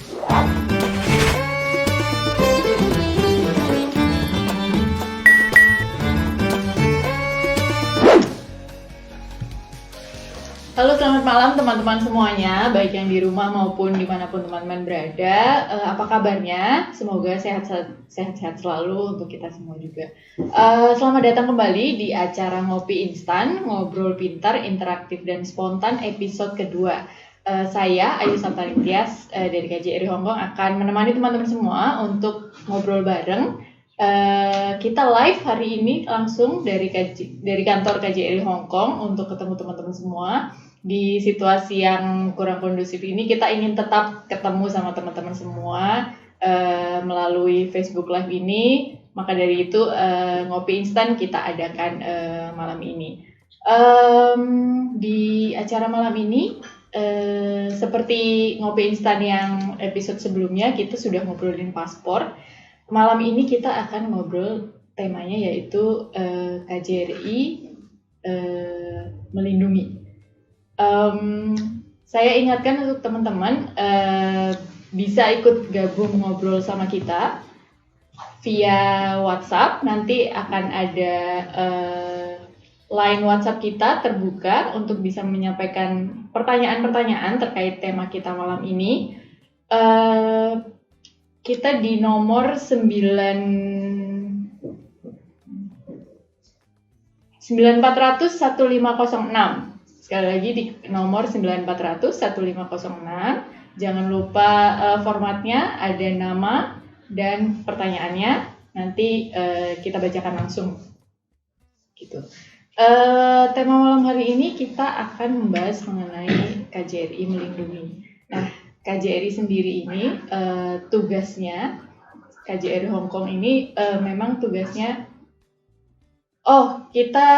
Halo, selamat malam teman-teman semuanya, baik yang di rumah maupun dimanapun teman-teman berada. Apa kabarnya? Semoga sehat-sehat selalu untuk kita semua juga. Selamat datang kembali di acara Ngopi Instan, Ngobrol Pintar, Interaktif dan Spontan episode kedua. Saya Ayu Saptarintias dari KJRI Hongkong akan menemani teman-teman semua untuk ngobrol bareng. Kita live hari ini langsung dari kantor KJRI Hongkong untuk ketemu teman-teman semua. Di situasi yang kurang kondusif ini kita ingin tetap ketemu sama teman-teman semua melalui Facebook Live ini. Maka dari itu Ngopi Instan kita adakan malam ini. Di acara malam ini seperti Ngopi Instan yang episode sebelumnya kita sudah ngobrolin paspor. Malam ini kita akan ngobrol temanya yaitu KJRI melindungi. Saya ingatkan untuk teman-teman bisa ikut gabung ngobrol sama kita via WhatsApp. Nanti akan ada line WhatsApp kita terbuka untuk bisa menyampaikan pertanyaan-pertanyaan terkait tema kita malam ini. Kita di nomor 9400 1506. Sekali lagi di nomor 9400 1506. Jangan lupa formatnya ada nama dan pertanyaannya. Nanti kita bacakan langsung. Gitu. Tema malam hari ini kita akan membahas mengenai KJRI melindungi. Nah, KJRI sendiri ini tugasnya KJRI Hongkong ini memang tugasnya kita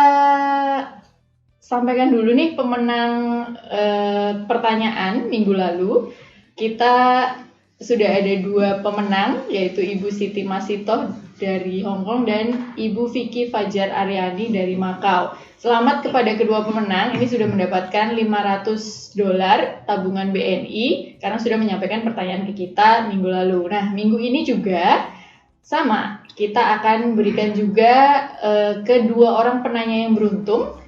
sampaikan dulu nih pemenang pertanyaan minggu lalu. Kita sudah ada 2 pemenang, yaitu Ibu Siti Masitoh dari Hongkong dan Ibu Vicky Fajar Aryani dari Makau. Selamat kepada kedua pemenang, ini sudah mendapatkan $500 tabungan BNI karena sudah menyampaikan pertanyaan ke kita minggu lalu. Nah, minggu ini juga sama, kita akan berikan juga ke 2 orang penanya yang beruntung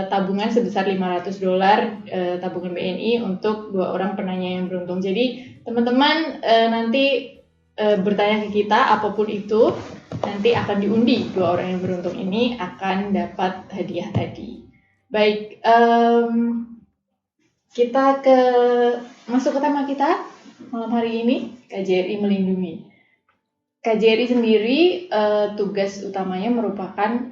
tabungan sebesar $500 tabungan BNI untuk 2 orang penanya yang beruntung. Jadi teman-teman nanti bertanya ke kita apapun itu, nanti akan diundi 2 orang yang beruntung ini akan dapat hadiah tadi. Baik, kita masuk ke tema kita malam hari ini, KJRI melindungi. KJRI sendiri tugas utamanya merupakan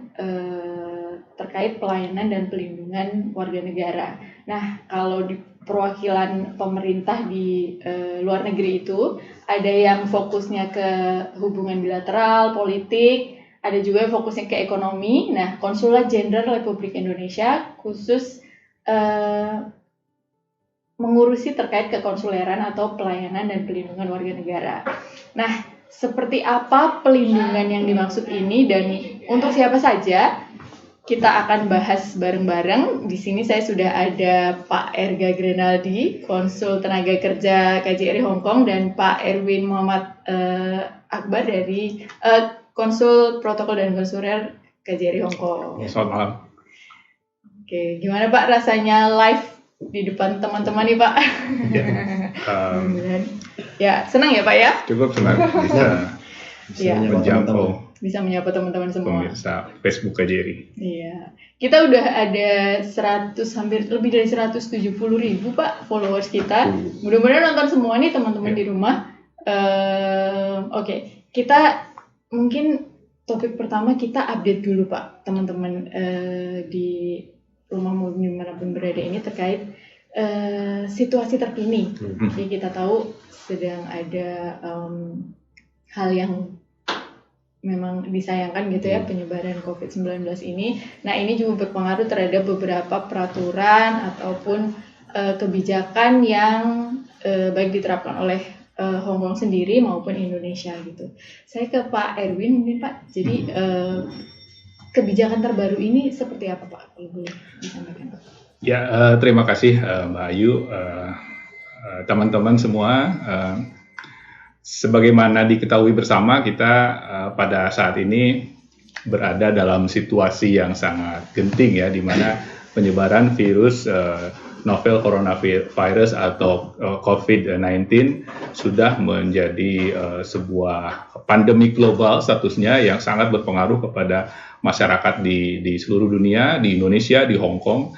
terkait pelayanan dan pelindungan warga negara. Nah, kalau di perwakilan pemerintah di luar negeri itu ada yang fokusnya ke hubungan bilateral, politik, ada juga yang fokusnya ke ekonomi. Nah, Konsulat Jenderal Republik Indonesia khusus mengurusi terkait kekonsuleran atau pelayanan dan pelindungan warga negara. Nah, seperti apa pelindungan yang dimaksud ini dan untuk siapa saja? Kita akan bahas bareng-bareng. Di sini saya sudah ada Pak Erga Grenaldi, Konsul Tenaga Kerja KJRI Hongkong, dan Pak Erwin Muhammad Akbar dari Konsul Protokol dan Konsuler KJRI Hongkong. Selamat malam. Oke, gimana Pak rasanya live di depan teman-teman nih Pak? Ya, senang ya Pak ya? Cukup senang bisa menjangkau. Bisa menyapa teman-teman semua. Pemirsa Facebook KJRI. Iya. Kita udah ada hampir lebih dari 170.000 Pak followers kita. Mudah-mudahan nonton semua nih teman-teman di rumah. Oke. Kita mungkin topik pertama kita update dulu Pak, teman-teman di rumah maupun dimanapun berada ini terkait situasi terkini. Jadi kita tahu sedang ada hal yang memang disayangkan gitu ya, penyebaran COVID-19 ini. Nah, ini juga berpengaruh terhadap beberapa peraturan ataupun kebijakan yang baik diterapkan oleh Hong Kong sendiri maupun Indonesia gitu. Saya ke Pak Erwin mungkin Pak. Jadi kebijakan terbaru ini seperti apa Pak? Kalau boleh disampaikan Pak. Ya, terima kasih Mbak Ayu. teman-teman semua, sebagaimana diketahui bersama, kita pada saat ini berada dalam situasi yang sangat genting ya, di mana penyebaran virus novel coronavirus atau COVID-19 sudah menjadi sebuah pandemi global statusnya yang sangat berpengaruh kepada masyarakat di seluruh dunia, di Indonesia, di Hong Kong,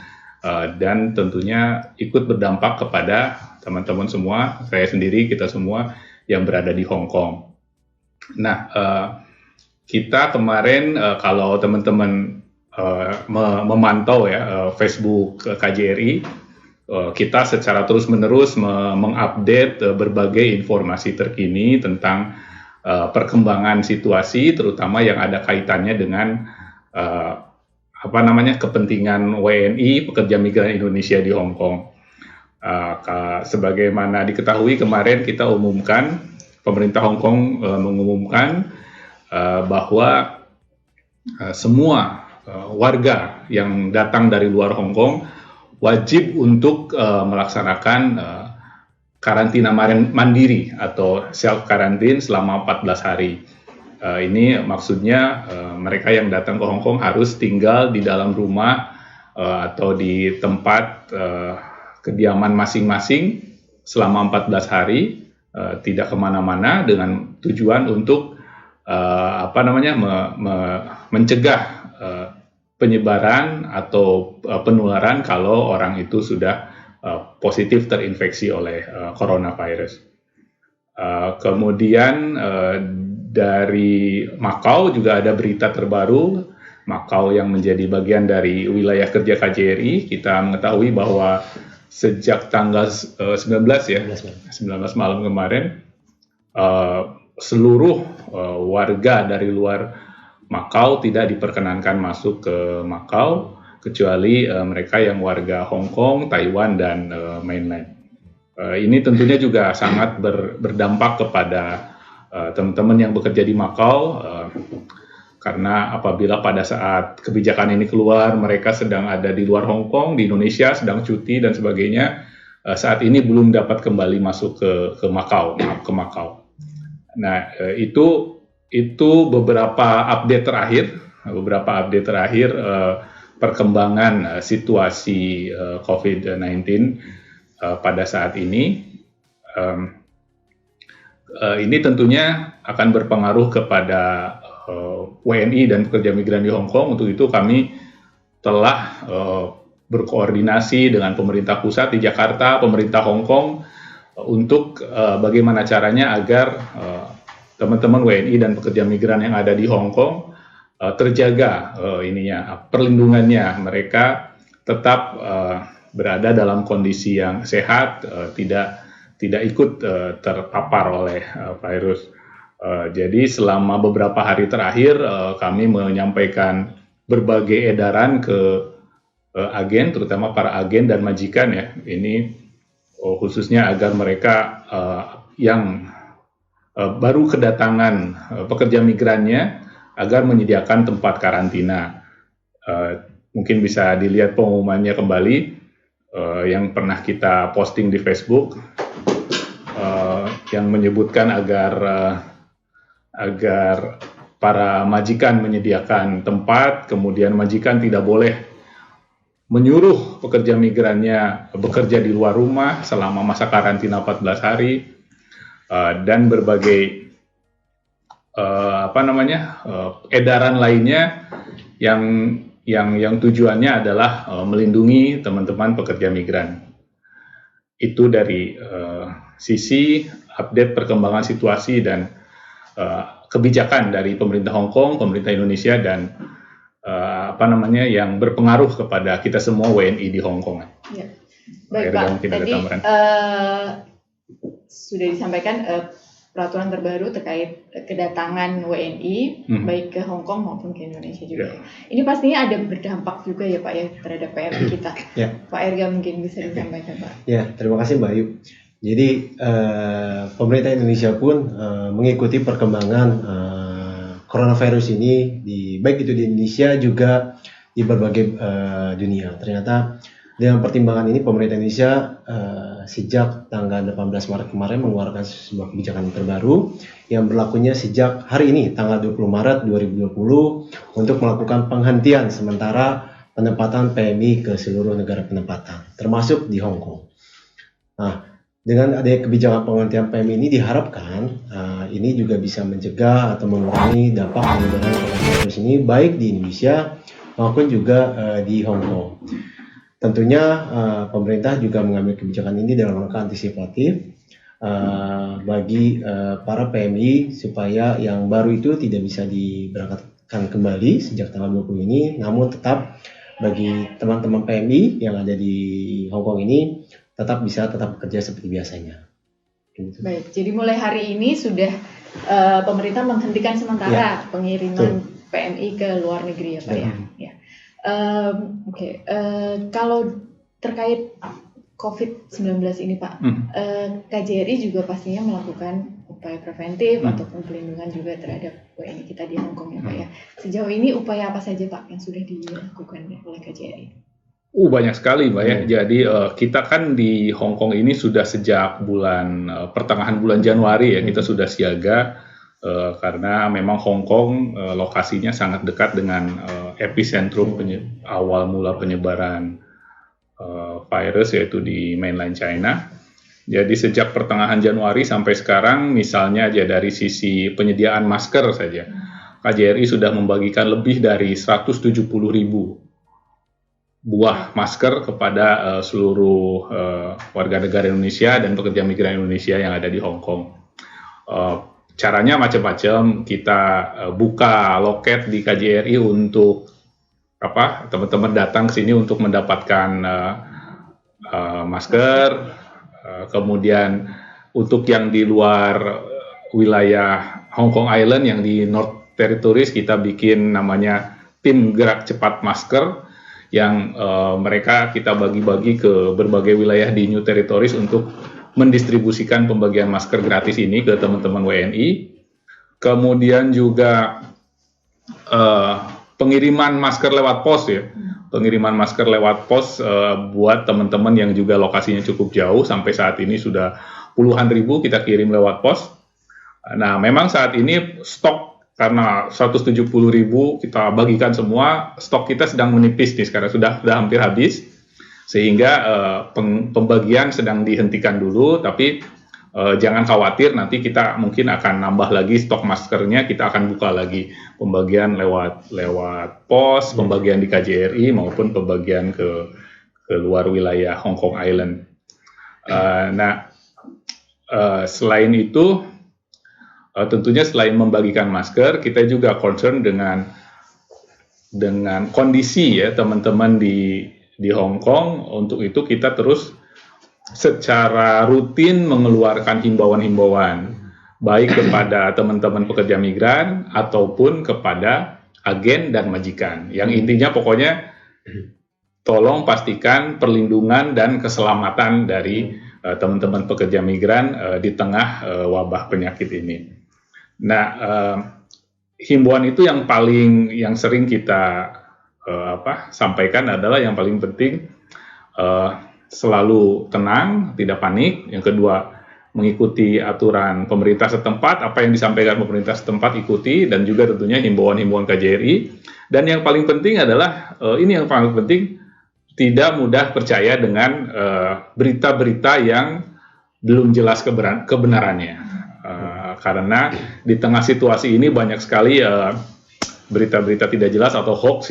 dan tentunya ikut berdampak kepada teman-teman semua, saya sendiri, kita semua yang berada di Hong Kong. Nah, kita kemarin kalau teman-teman memantau ya Facebook KJRI, kita secara terus-menerus mengupdate berbagai informasi terkini tentang perkembangan situasi, terutama yang ada kaitannya dengan kepentingan WNI, pekerja migran Indonesia di Hong Kong. Sebagaimana diketahui kemarin kita umumkan, pemerintah Hong Kong mengumumkan bahwa semua warga yang datang dari luar Hong Kong wajib untuk melaksanakan karantina mandiri atau self quarantine selama 14 hari. Ini maksudnya mereka yang datang ke Hong Kong harus tinggal di dalam rumah atau di tempat kediaman masing-masing selama 14 hari, tidak kemana-mana, dengan tujuan untuk mencegah penyebaran atau penularan kalau orang itu sudah positif terinfeksi oleh coronavirus. Kemudian dari Macau juga ada berita terbaru. Macau yang menjadi bagian dari wilayah kerja KJRI, kita mengetahui bahwa sejak tanggal 19 malam kemarin, seluruh warga dari luar Macau tidak diperkenankan masuk ke Macau, kecuali mereka yang warga Hong Kong, Taiwan, dan mainland. Ini tentunya juga sangat berdampak kepada teman-teman yang bekerja di Macau, karena apabila pada saat kebijakan ini keluar, mereka sedang ada di luar Hong Kong, di Indonesia, sedang cuti dan sebagainya, saat ini belum dapat kembali masuk ke Macau. Nah, itu beberapa update terakhir perkembangan situasi COVID-19 pada saat ini. Ini tentunya akan berpengaruh kepada WNI dan pekerja migran di Hong Kong. Untuk itu kami telah berkoordinasi dengan pemerintah pusat di Jakarta, pemerintah Hong Kong, untuk bagaimana caranya agar teman-teman WNI dan pekerja migran yang ada di Hong Kong terjaga perlindungannya, mereka tetap berada dalam kondisi yang sehat, tidak ikut terpapar oleh virus. Jadi selama beberapa hari terakhir kami menyampaikan berbagai edaran ke agen, terutama para agen dan majikan ya. Ini khususnya agar mereka yang baru kedatangan pekerja migrannya agar menyediakan tempat karantina. Mungkin bisa dilihat pengumumannya kembali yang pernah kita posting di Facebook, yang menyebutkan agar para majikan menyediakan tempat, kemudian majikan tidak boleh menyuruh pekerja migrannya bekerja di luar rumah selama masa karantina 14 hari, dan berbagai edaran lainnya yang tujuannya adalah melindungi teman-teman pekerja migran. Itu dari sisi update perkembangan situasi dan kebijakan dari pemerintah Hong Kong, pemerintah Indonesia, dan yang berpengaruh kepada kita semua WNI di Hong Kong. Ya. Baik Pak, tadi sudah disampaikan peraturan terbaru terkait kedatangan WNI baik ke Hong Kong maupun ke Indonesia juga. Ini pastinya ada berdampak juga ya Pak ya terhadap PRI kita. Pak Erga mungkin bisa disampaikan Pak. Ya, terima kasih Mbak Ayu. Jadi pemerintah Indonesia pun mengikuti perkembangan coronavirus ini baik itu di Indonesia juga di berbagai dunia. Ternyata dengan pertimbangan ini pemerintah Indonesia sejak tanggal 18 Maret kemarin mengeluarkan sebuah kebijakan terbaru yang berlakunya sejak hari ini tanggal 20 Maret 2020 untuk melakukan penghentian sementara penempatan PMI ke seluruh negara penempatan termasuk di Hong Kong. Nah, dengan adanya kebijakan penghentian PMI ini diharapkan ini juga bisa mencegah atau mengurangi dampak penyebaran coronavirus ini baik di Indonesia maupun juga di Hong Kong. Tentunya pemerintah juga mengambil kebijakan ini dalam rangka antisipatif bagi para PMI supaya yang baru itu tidak bisa diberangkatkan kembali sejak tanggal 20 ini, namun tetap bagi teman-teman PMI yang ada di Hong Kong ini tetap bekerja seperti biasanya. Baik, jadi mulai hari ini sudah pemerintah menghentikan sementara pengiriman PMI ke luar negeri ya Pak ya. Oke. Kalau terkait COVID-19 ini Pak, KJRI juga pastinya melakukan upaya preventif ataupun pelindungan juga terhadap WNI kita di Hong Kong ya Pak ya. Sejauh ini upaya apa saja Pak yang sudah dilakukan oleh KJRI? Banyak sekali Mbak ya. Jadi kita kan di Hong Kong ini sudah sejak pertengahan bulan Januari ya, kita sudah siaga karena memang Hong Kong lokasinya sangat dekat dengan epicentrum awal mula penyebaran virus yaitu di mainland China. Jadi sejak pertengahan Januari sampai sekarang misalnya aja dari sisi penyediaan masker saja, KJRI sudah membagikan lebih dari 170.000 buah masker kepada seluruh warga negara Indonesia dan pekerja migran Indonesia yang ada di Hong Kong. Caranya macam-macam, kita buka loket di KJRI untuk teman-teman datang ke sini untuk mendapatkan masker. Kemudian untuk yang di luar wilayah Hong Kong Island yang di North Territories kita bikin namanya tim gerak cepat masker yang mereka kita bagi-bagi ke berbagai wilayah di New Territories untuk mendistribusikan pembagian masker gratis ini ke teman-teman WNI. Kemudian juga pengiriman masker lewat pos ya. Pengiriman masker lewat pos buat teman-teman yang juga lokasinya cukup jauh, sampai saat ini sudah puluhan ribu kita kirim lewat pos. Nah, memang saat ini stok karena 170.000 kita bagikan semua, stok kita sedang menipis nih sekarang, sudah hampir habis, sehingga pembagian sedang dihentikan dulu, tapi jangan khawatir, nanti kita mungkin akan nambah lagi stok maskernya, kita akan buka lagi pembagian lewat pos, pembagian di KJRI maupun pembagian ke luar wilayah Hong Kong Island. Selain itu, tentunya selain membagikan masker, kita juga concern dengan kondisi ya teman-teman di Hong Kong. Untuk itu kita terus secara rutin mengeluarkan himbauan-himbauan baik kepada teman-teman pekerja migran ataupun kepada agen dan majikan. Yang intinya pokoknya tolong pastikan perlindungan dan keselamatan dari teman-teman pekerja migran di tengah wabah penyakit ini. Nah, himbauan itu yang sering kita sampaikan adalah yang paling penting selalu tenang, tidak panik. Yang kedua, mengikuti aturan pemerintah setempat, apa yang disampaikan pemerintah setempat ikuti, dan juga tentunya himbauan-himbauan KJRI. Dan yang paling penting adalah, tidak mudah percaya dengan berita-berita yang belum jelas kebenarannya. Karena di tengah situasi ini banyak sekali berita-berita tidak jelas atau hoax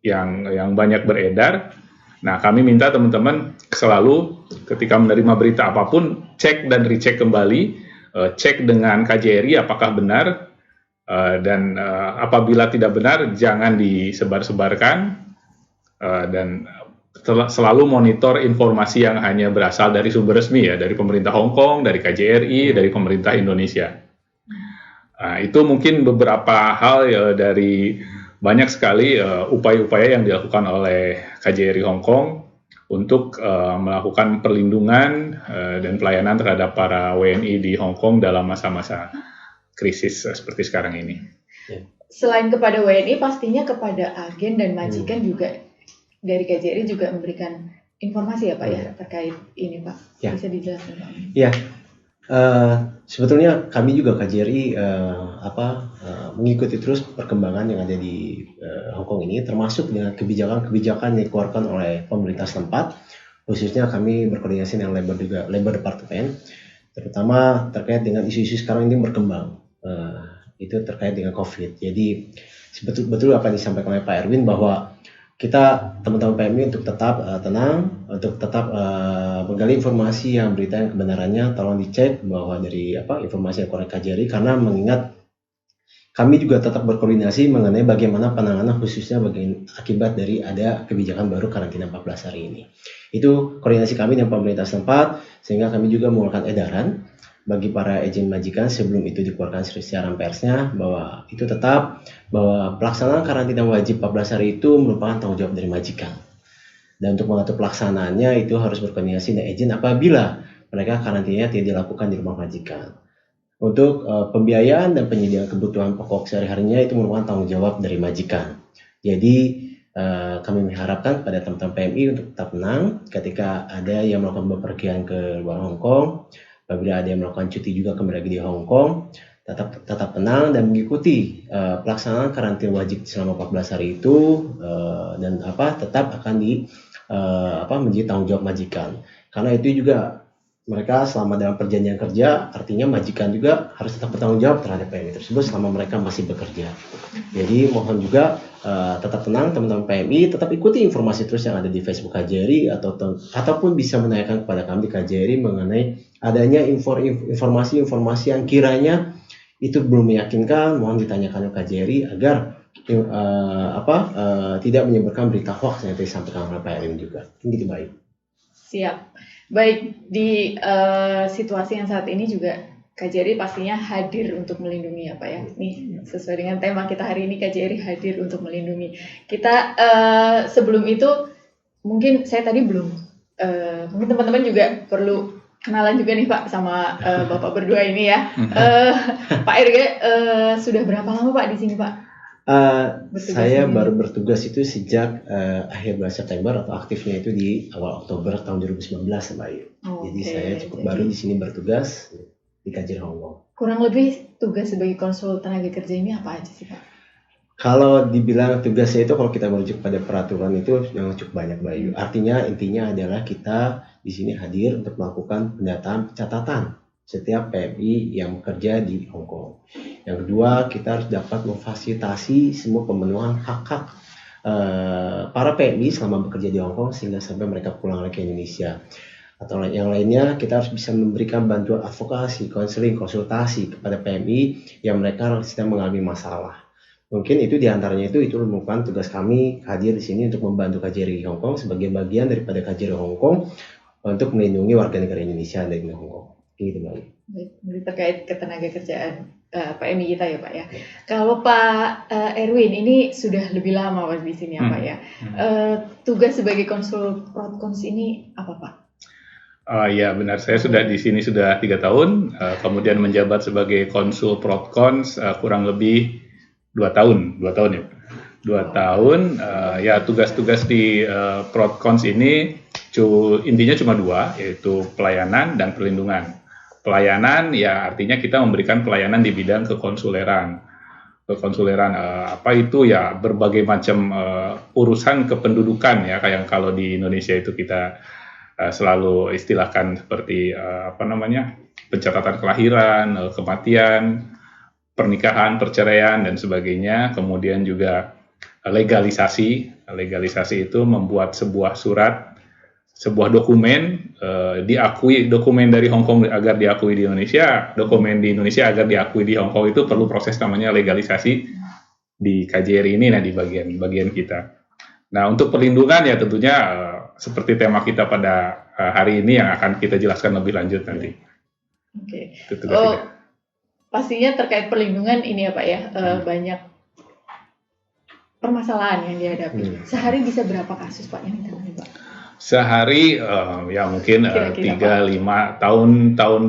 yang banyak beredar. Nah, kami minta teman-teman selalu ketika menerima berita apapun, cek dan recheck kembali, cek dengan KJRI apakah benar, dan apabila tidak benar jangan disebar-sebarkan, dan selalu monitor informasi yang hanya berasal dari sumber resmi ya, dari pemerintah Hong Kong, dari KJRI, dari pemerintah Indonesia. Itu mungkin beberapa hal ya, dari banyak sekali upaya-upaya yang dilakukan oleh KJRI Hong Kong untuk melakukan perlindungan dan pelayanan terhadap para WNI di Hong Kong dalam masa-masa krisis seperti sekarang ini. Selain kepada WNI, pastinya kepada agen dan majikan juga dari KJRI juga memberikan informasi ya Pak ya terkait ini Pak. Ya. Bisa dijelaskan Pak? Ya, sebetulnya kami juga KJRI mengikuti terus perkembangan yang ada di Hong Kong ini, termasuk dengan kebijakan-kebijakan yang dikeluarkan oleh pemerintah setempat. Khususnya kami berkoordinasi dengan Labor Department, terutama terkait dengan isu-isu sekarang ini berkembang. Itu terkait dengan COVID. Jadi betul apa yang disampaikan oleh Pak Erwin bahwa kita teman-teman PMI untuk tetap tenang, untuk tetap menggali informasi berita yang kebenarannya, tolong dicek bahwa dari informasi yang korek KJRI, karena mengingat kami juga tetap berkoordinasi mengenai bagaimana penanganan khususnya akibat dari ada kebijakan baru karantina 14 hari ini. Itu koordinasi kami dengan pemerintah setempat, sehingga kami juga mengeluarkan edaran bagi para agen majikan sebelum itu dikeluarkan siaran persnya bahwa itu tetap bahwa pelaksanaan karantina wajib 14 hari itu merupakan tanggung jawab dari majikan. Dan untuk mengatur pelaksanaannya itu harus berkoordinasi dengan agen apabila mereka karantinanya tidak dilakukan di rumah majikan. Untuk pembiayaan dan penyediaan kebutuhan pokok sehari-harinya itu merupakan tanggung jawab dari majikan. Jadi kami mengharapkan kepada teman-teman PMI untuk tetap tenang ketika ada yang melakukan bepergian ke luar Hong Kong. Apabila ada yang melakukan cuti juga kembali lagi di Hong Kong, tetap tenang dan mengikuti pelaksanaan karantina wajib selama 14 hari itu dan tetap akan menjadi tanggung jawab majikan. Karena itu juga mereka selama dalam perjanjian kerja, artinya majikan juga harus tetap bertanggung jawab terhadap PMI tersebut selama mereka masih bekerja. Jadi mohon juga tetap tenang teman-teman PMI, tetap ikuti informasi terus yang ada di Facebook KJRI ataupun bisa menanyakan kepada kami di KJRI mengenai adanya informasi-informasi yang kiranya itu belum meyakinkan, mohon ditanyakan ke KJRI agar tidak menyebarkan berita hoax yang disampaikan oleh Pak Erwin juga. Gitu baik. Siap. Baik, di situasi yang saat ini juga KJRI pastinya hadir untuk melindungi ya Pak ya. Nih sesuai dengan tema kita hari ini, KJRI hadir untuk melindungi. Kita sebelum itu mungkin saya tadi belum, mungkin teman-teman juga perlu kenalan juga nih Pak sama Bapak berdua ini ya. Pak Erga sudah berapa lama Pak di sini Pak? Saya baru bertugas itu sejak akhir bulan September atau aktifnya itu di awal Oktober tahun 2019 Mbak Ayu. Jadi saya cukup baru di sini bertugas di KJRI Hong Kong. Kurang lebih tugas sebagai konsul tenaga kerja ini apa aja sih Pak? Kalau dibilang tugasnya itu kalau kita merujuk pada peraturan itu yang cukup banyak Mbak Ayu. Artinya intinya adalah kita di sini hadir untuk melakukan pendataan catatan setiap PMI yang bekerja di Hong Kong. Yang kedua, kita harus dapat memfasilitasi semua pemenuhan hak-hak para PMI selama bekerja di Hong Kong sehingga sampai mereka pulang lagi ke Indonesia. Atau yang lainnya, kita harus bisa memberikan bantuan advokasi, konseling, konsultasi kepada PMI yang mereka sedang mengalami masalah. Mungkin itu diantaranya itu merupakan tugas kami hadir di sini untuk membantu KJRI Hong Kong sebagai bagian daripada KJRI Hong Kong untuk melindungi warga negara Indonesia dari Hong Kong. Gitu Baik, terkait ketenaga kerjaan PMI kita ya Pak ya. Kalau Pak Erwin ini sudah lebih lama Pak di sini ya Pak ya. Tugas sebagai konsul Prodcons ini apa Pak? Ya benar, saya sudah di sini sudah 3 tahun, kemudian menjabat sebagai konsul Prodcons kurang lebih 2 tahun ya. 2 tahun, ya tugas-tugas di Prodcons ini intinya cuma 2, yaitu pelayanan dan perlindungan. Pelayanan ya artinya kita memberikan pelayanan di bidang kekonsuleran. Apa itu ya berbagai macam urusan kependudukan ya, kayak kalau di Indonesia itu kita selalu istilahkan seperti pencatatan kelahiran, kematian, pernikahan, perceraian dan sebagainya. Kemudian juga legalisasi itu membuat sebuah surat, sebuah dokumen dokumen dari Hong Kong agar diakui di Indonesia, dokumen di Indonesia agar diakui di Hong Kong, itu perlu proses namanya legalisasi di KJRI ini, di bagian kita. Nah untuk perlindungan ya tentunya seperti tema kita pada hari ini yang akan kita jelaskan lebih lanjut nanti. Oke. Pastinya terkait perlindungan ini ya Pak ya, banyak permasalahan yang dihadapi. Sehari bisa berapa kasus Pak yang ditangani Pak? Sehari ya mungkin 3-5 tahun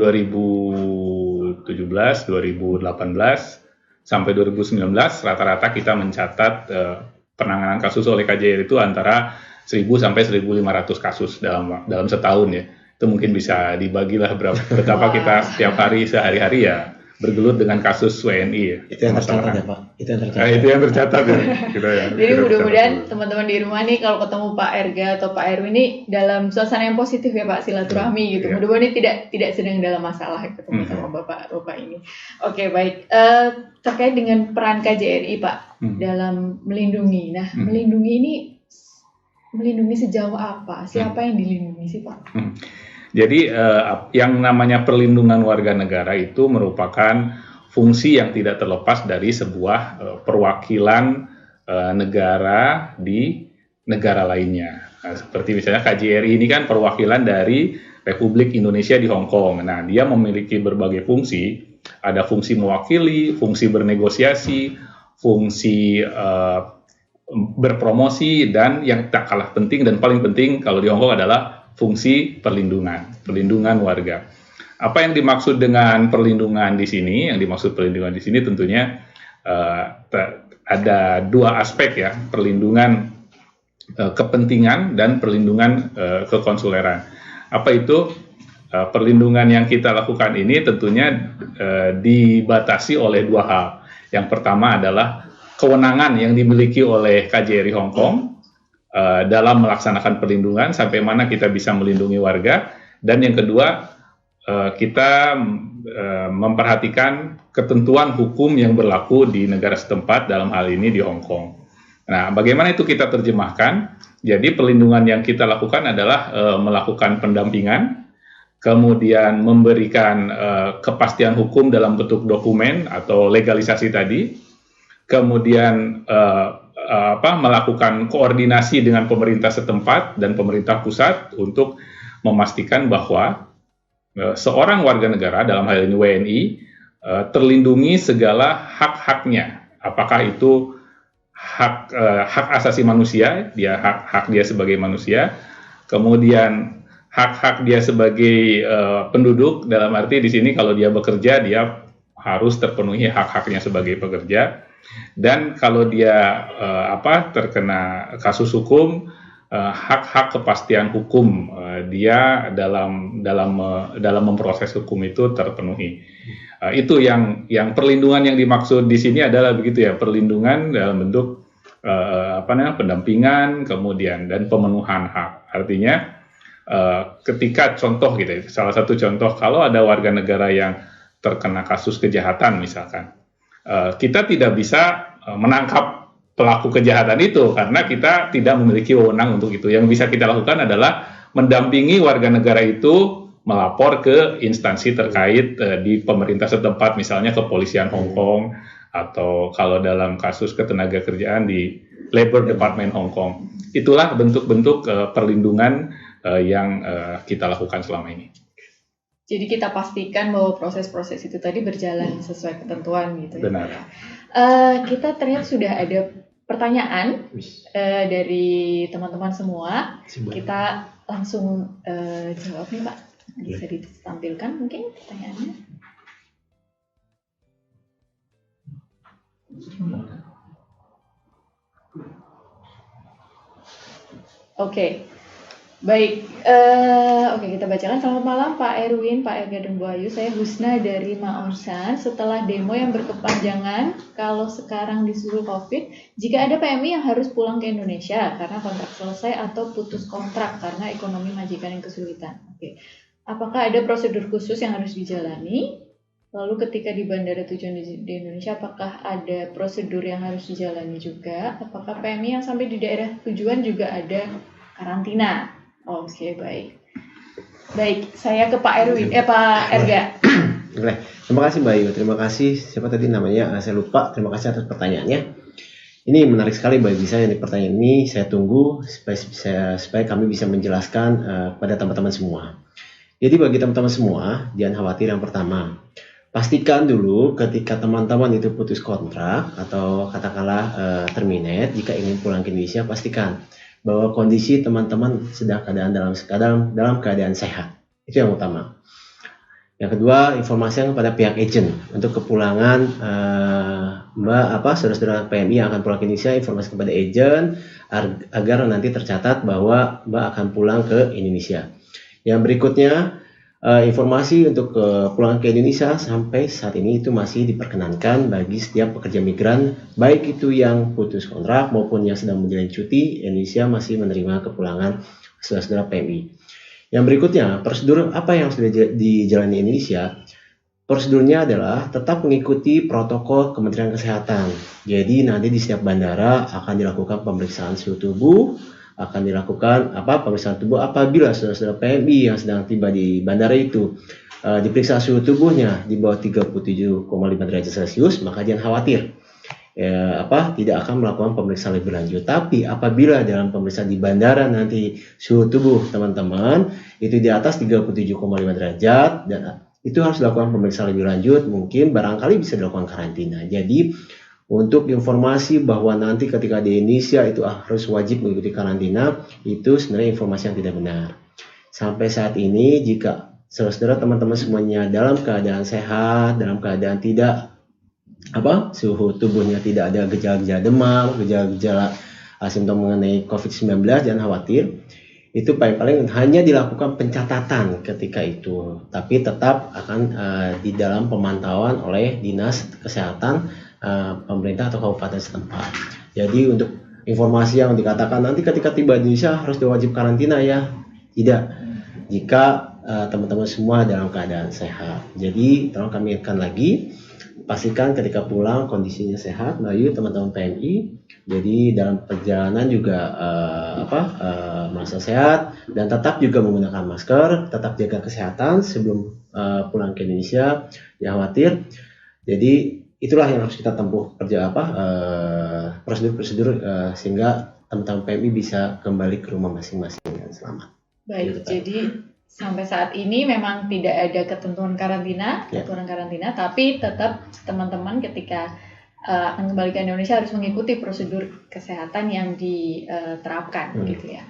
2017, 2018 sampai 2019 rata-rata kita mencatat penanganan kasus oleh KJRI itu antara 1.000 sampai 1.500 kasus dalam setahun ya. Itu mungkin bisa dibagilah betapa kita setiap hari sehari-hari ya bergelut dengan kasus WNI ya. Itu yang tercatat ya Pak. Itu yang tercatat. Itu yang tercatat ya. Jadi mudah-mudahan teman-teman di rumah nih kalau ketemu Pak Erga atau Pak Erwin ini dalam suasana yang positif ya Pak, silaturahmi gitu. Mudah-mudahan ini tidak sedang dalam masalah ketemu sama bapak ini. Oke, baik. Terkait dengan peran KJRI Pak dalam melindungi. Nah, melindungi sejauh apa? Siapa yang dilindungi sih Pak? Jadi yang namanya perlindungan warga negara itu merupakan fungsi yang tidak terlepas dari sebuah perwakilan negara di negara lainnya. Nah, seperti misalnya KJRI ini kan perwakilan dari Republik Indonesia di Hong Kong. Nah, dia memiliki berbagai fungsi. Ada fungsi mewakili, fungsi bernegosiasi, fungsi berpromosi, dan yang tak kalah penting dan paling penting kalau di Hong Kong adalah fungsi perlindungan warga. Apa yang dimaksud dengan perlindungan di sini? Yang dimaksud perlindungan di sini tentunya ada dua aspek ya, perlindungan kepentingan dan perlindungan kekonsuleran. Apa itu? Perlindungan yang kita lakukan ini tentunya dibatasi oleh dua hal. Yang pertama adalah kewenangan yang dimiliki oleh KJRI Hong Kong dalam melaksanakan perlindungan, sampai mana kita bisa melindungi warga, dan yang kedua kita memperhatikan ketentuan hukum yang berlaku di negara setempat, dalam hal ini di Hong Kong. Nah, bagaimana itu kita terjemahkan? Jadi perlindungan yang kita lakukan adalah melakukan pendampingan, kemudian memberikan kepastian hukum dalam bentuk dokumen atau legalisasi tadi, kemudian melakukan koordinasi dengan pemerintah setempat dan pemerintah pusat untuk memastikan bahwa seorang warga negara, dalam hal ini WNI, terlindungi segala hak-haknya. Apakah itu hak asasi manusia, hak dia sebagai manusia, kemudian hak-hak dia sebagai penduduk, dalam arti di sini kalau dia bekerja dia harus terpenuhi hak-haknya sebagai pekerja. Dan kalau dia terkena kasus hukum, hak-hak kepastian hukum dia dalam memproses hukum itu terpenuhi. Itu yang perlindungan yang dimaksud di sini adalah begitu ya, perlindungan dalam bentuk pendampingan, kemudian dan pemenuhan hak. Artinya ketika contoh gitu, salah satu contoh kalau ada warga negara yang terkena kasus kejahatan misalkan, kita tidak bisa menangkap pelaku kejahatan itu karena kita tidak memiliki wewenang untuk itu. Yang bisa kita lakukan adalah mendampingi warga negara itu melapor ke instansi terkait di pemerintah setempat, misalnya kepolisian Hong Kong, atau kalau dalam kasus ketenagakerjaan di Labor Department Hong Kong. Itulah bentuk-bentuk perlindungan yang kita lakukan selama ini. Jadi kita pastikan bahwa proses-proses itu tadi berjalan sesuai ketentuan gitu. Benar. Ya. Kita ternyata sudah ada pertanyaan dari teman-teman semua. Kita langsung jawab nih Pak. Bisa ditampilkan mungkin pertanyaannya. Oke. Baik, kita bacakan. Selamat malam Pak Erwin, Pak Erga dan Bu Ayu. Saya Husna dari Maorsan. Setelah demo yang berkepanjangan, kalau sekarang disuruh COVID, jika ada PMI yang harus pulang ke Indonesia karena kontrak selesai atau putus kontrak karena ekonomi majikan yang kesulitan. Oke. Apakah ada prosedur khusus yang harus dijalani? Lalu ketika di bandara tujuan di Indonesia, apakah ada prosedur yang harus dijalani juga? Apakah PMI yang sampai di daerah tujuan juga ada karantina? Oke, baik. Baik, saya ke Pak Erwin, Pak Erga. Terima kasih Mbak Ayu, terima kasih. Siapa tadi namanya? Saya lupa. Terima kasih atas pertanyaannya. Ini menarik sekali bagi saya, ini pertanyaan ini saya tunggu supaya kami bisa menjelaskan pada teman-teman semua. Jadi bagi teman-teman semua, jangan khawatir. Yang pertama, pastikan dulu ketika teman-teman itu putus kontrak atau katakanlah terminate, jika ingin pulang ke Indonesia, pastikan bahwa kondisi teman-teman sedang dalam keadaan sehat. Itu yang utama. Yang kedua, informasi kepada pihak agent untuk kepulangan saudara-saudara PMI yang akan pulang ke Indonesia, informasi kepada agent agar nanti tercatat bahwa Mbak akan pulang ke Indonesia. Yang berikutnya, informasi untuk pulang ke Indonesia sampai saat ini itu masih diperkenankan bagi setiap pekerja migran, baik itu yang putus kontrak maupun yang sedang menjalani cuti. Indonesia masih menerima kepulangan saudara-saudara PMI. Yang berikutnya, prosedur apa yang sudah dijalani Indonesia? Prosedurnya adalah tetap mengikuti protokol Kementerian Kesehatan. Jadi nanti di setiap bandara akan dilakukan pemeriksaan suhu tubuh, akan dilakukan pemeriksaan tubuh apabila saudara-saudara PMI yang sedang tiba di bandara itu diperiksa suhu tubuhnya di bawah 37,5 derajat Celcius, maka jangan khawatir. Tidak akan melakukan pemeriksaan lebih lanjut. Tapi apabila dalam pemeriksaan di bandara nanti suhu tubuh teman-teman itu di atas 37,5 derajat dan itu harus dilakukan pemeriksaan lebih lanjut, mungkin barangkali bisa dilakukan karantina. Jadi untuk informasi bahwa nanti ketika di Indonesia itu harus wajib mengikuti karantina, itu sebenarnya informasi yang tidak benar. Sampai saat ini jika saudara-saudara teman-teman semuanya dalam keadaan sehat, dalam keadaan tidak suhu tubuhnya tidak ada gejala-gejala demam, gejala-gejala simptom mengenai COVID-19, jangan khawatir. Itu paling hanya dilakukan pencatatan ketika itu, tapi tetap akan di dalam pemantauan oleh dinas kesehatan pemerintah atau kabupaten setempat. Jadi untuk informasi yang dikatakan nanti ketika tiba di Indonesia harus diwajib karantina, ya tidak, jika teman-teman semua dalam keadaan sehat. Jadi tolong kami ingatkan lagi, pastikan ketika pulang kondisinya sehat, Bayu, teman-teman PMI. Jadi dalam perjalanan juga merasa sehat dan tetap juga menggunakan masker, tetap jaga kesehatan sebelum pulang ke Indonesia, jangan khawatir. Jadi itulah yang harus kita tempuh prosedur-prosedur sehingga teman-teman PMI bisa kembali ke rumah masing-masing dengan selamat. Baik, jadi sampai saat ini memang tidak ada ketentuan karantina, aturan karantina, tapi tetap teman-teman ketika akan kembali ke Indonesia harus mengikuti prosedur kesehatan yang diterapkan, gitu ya.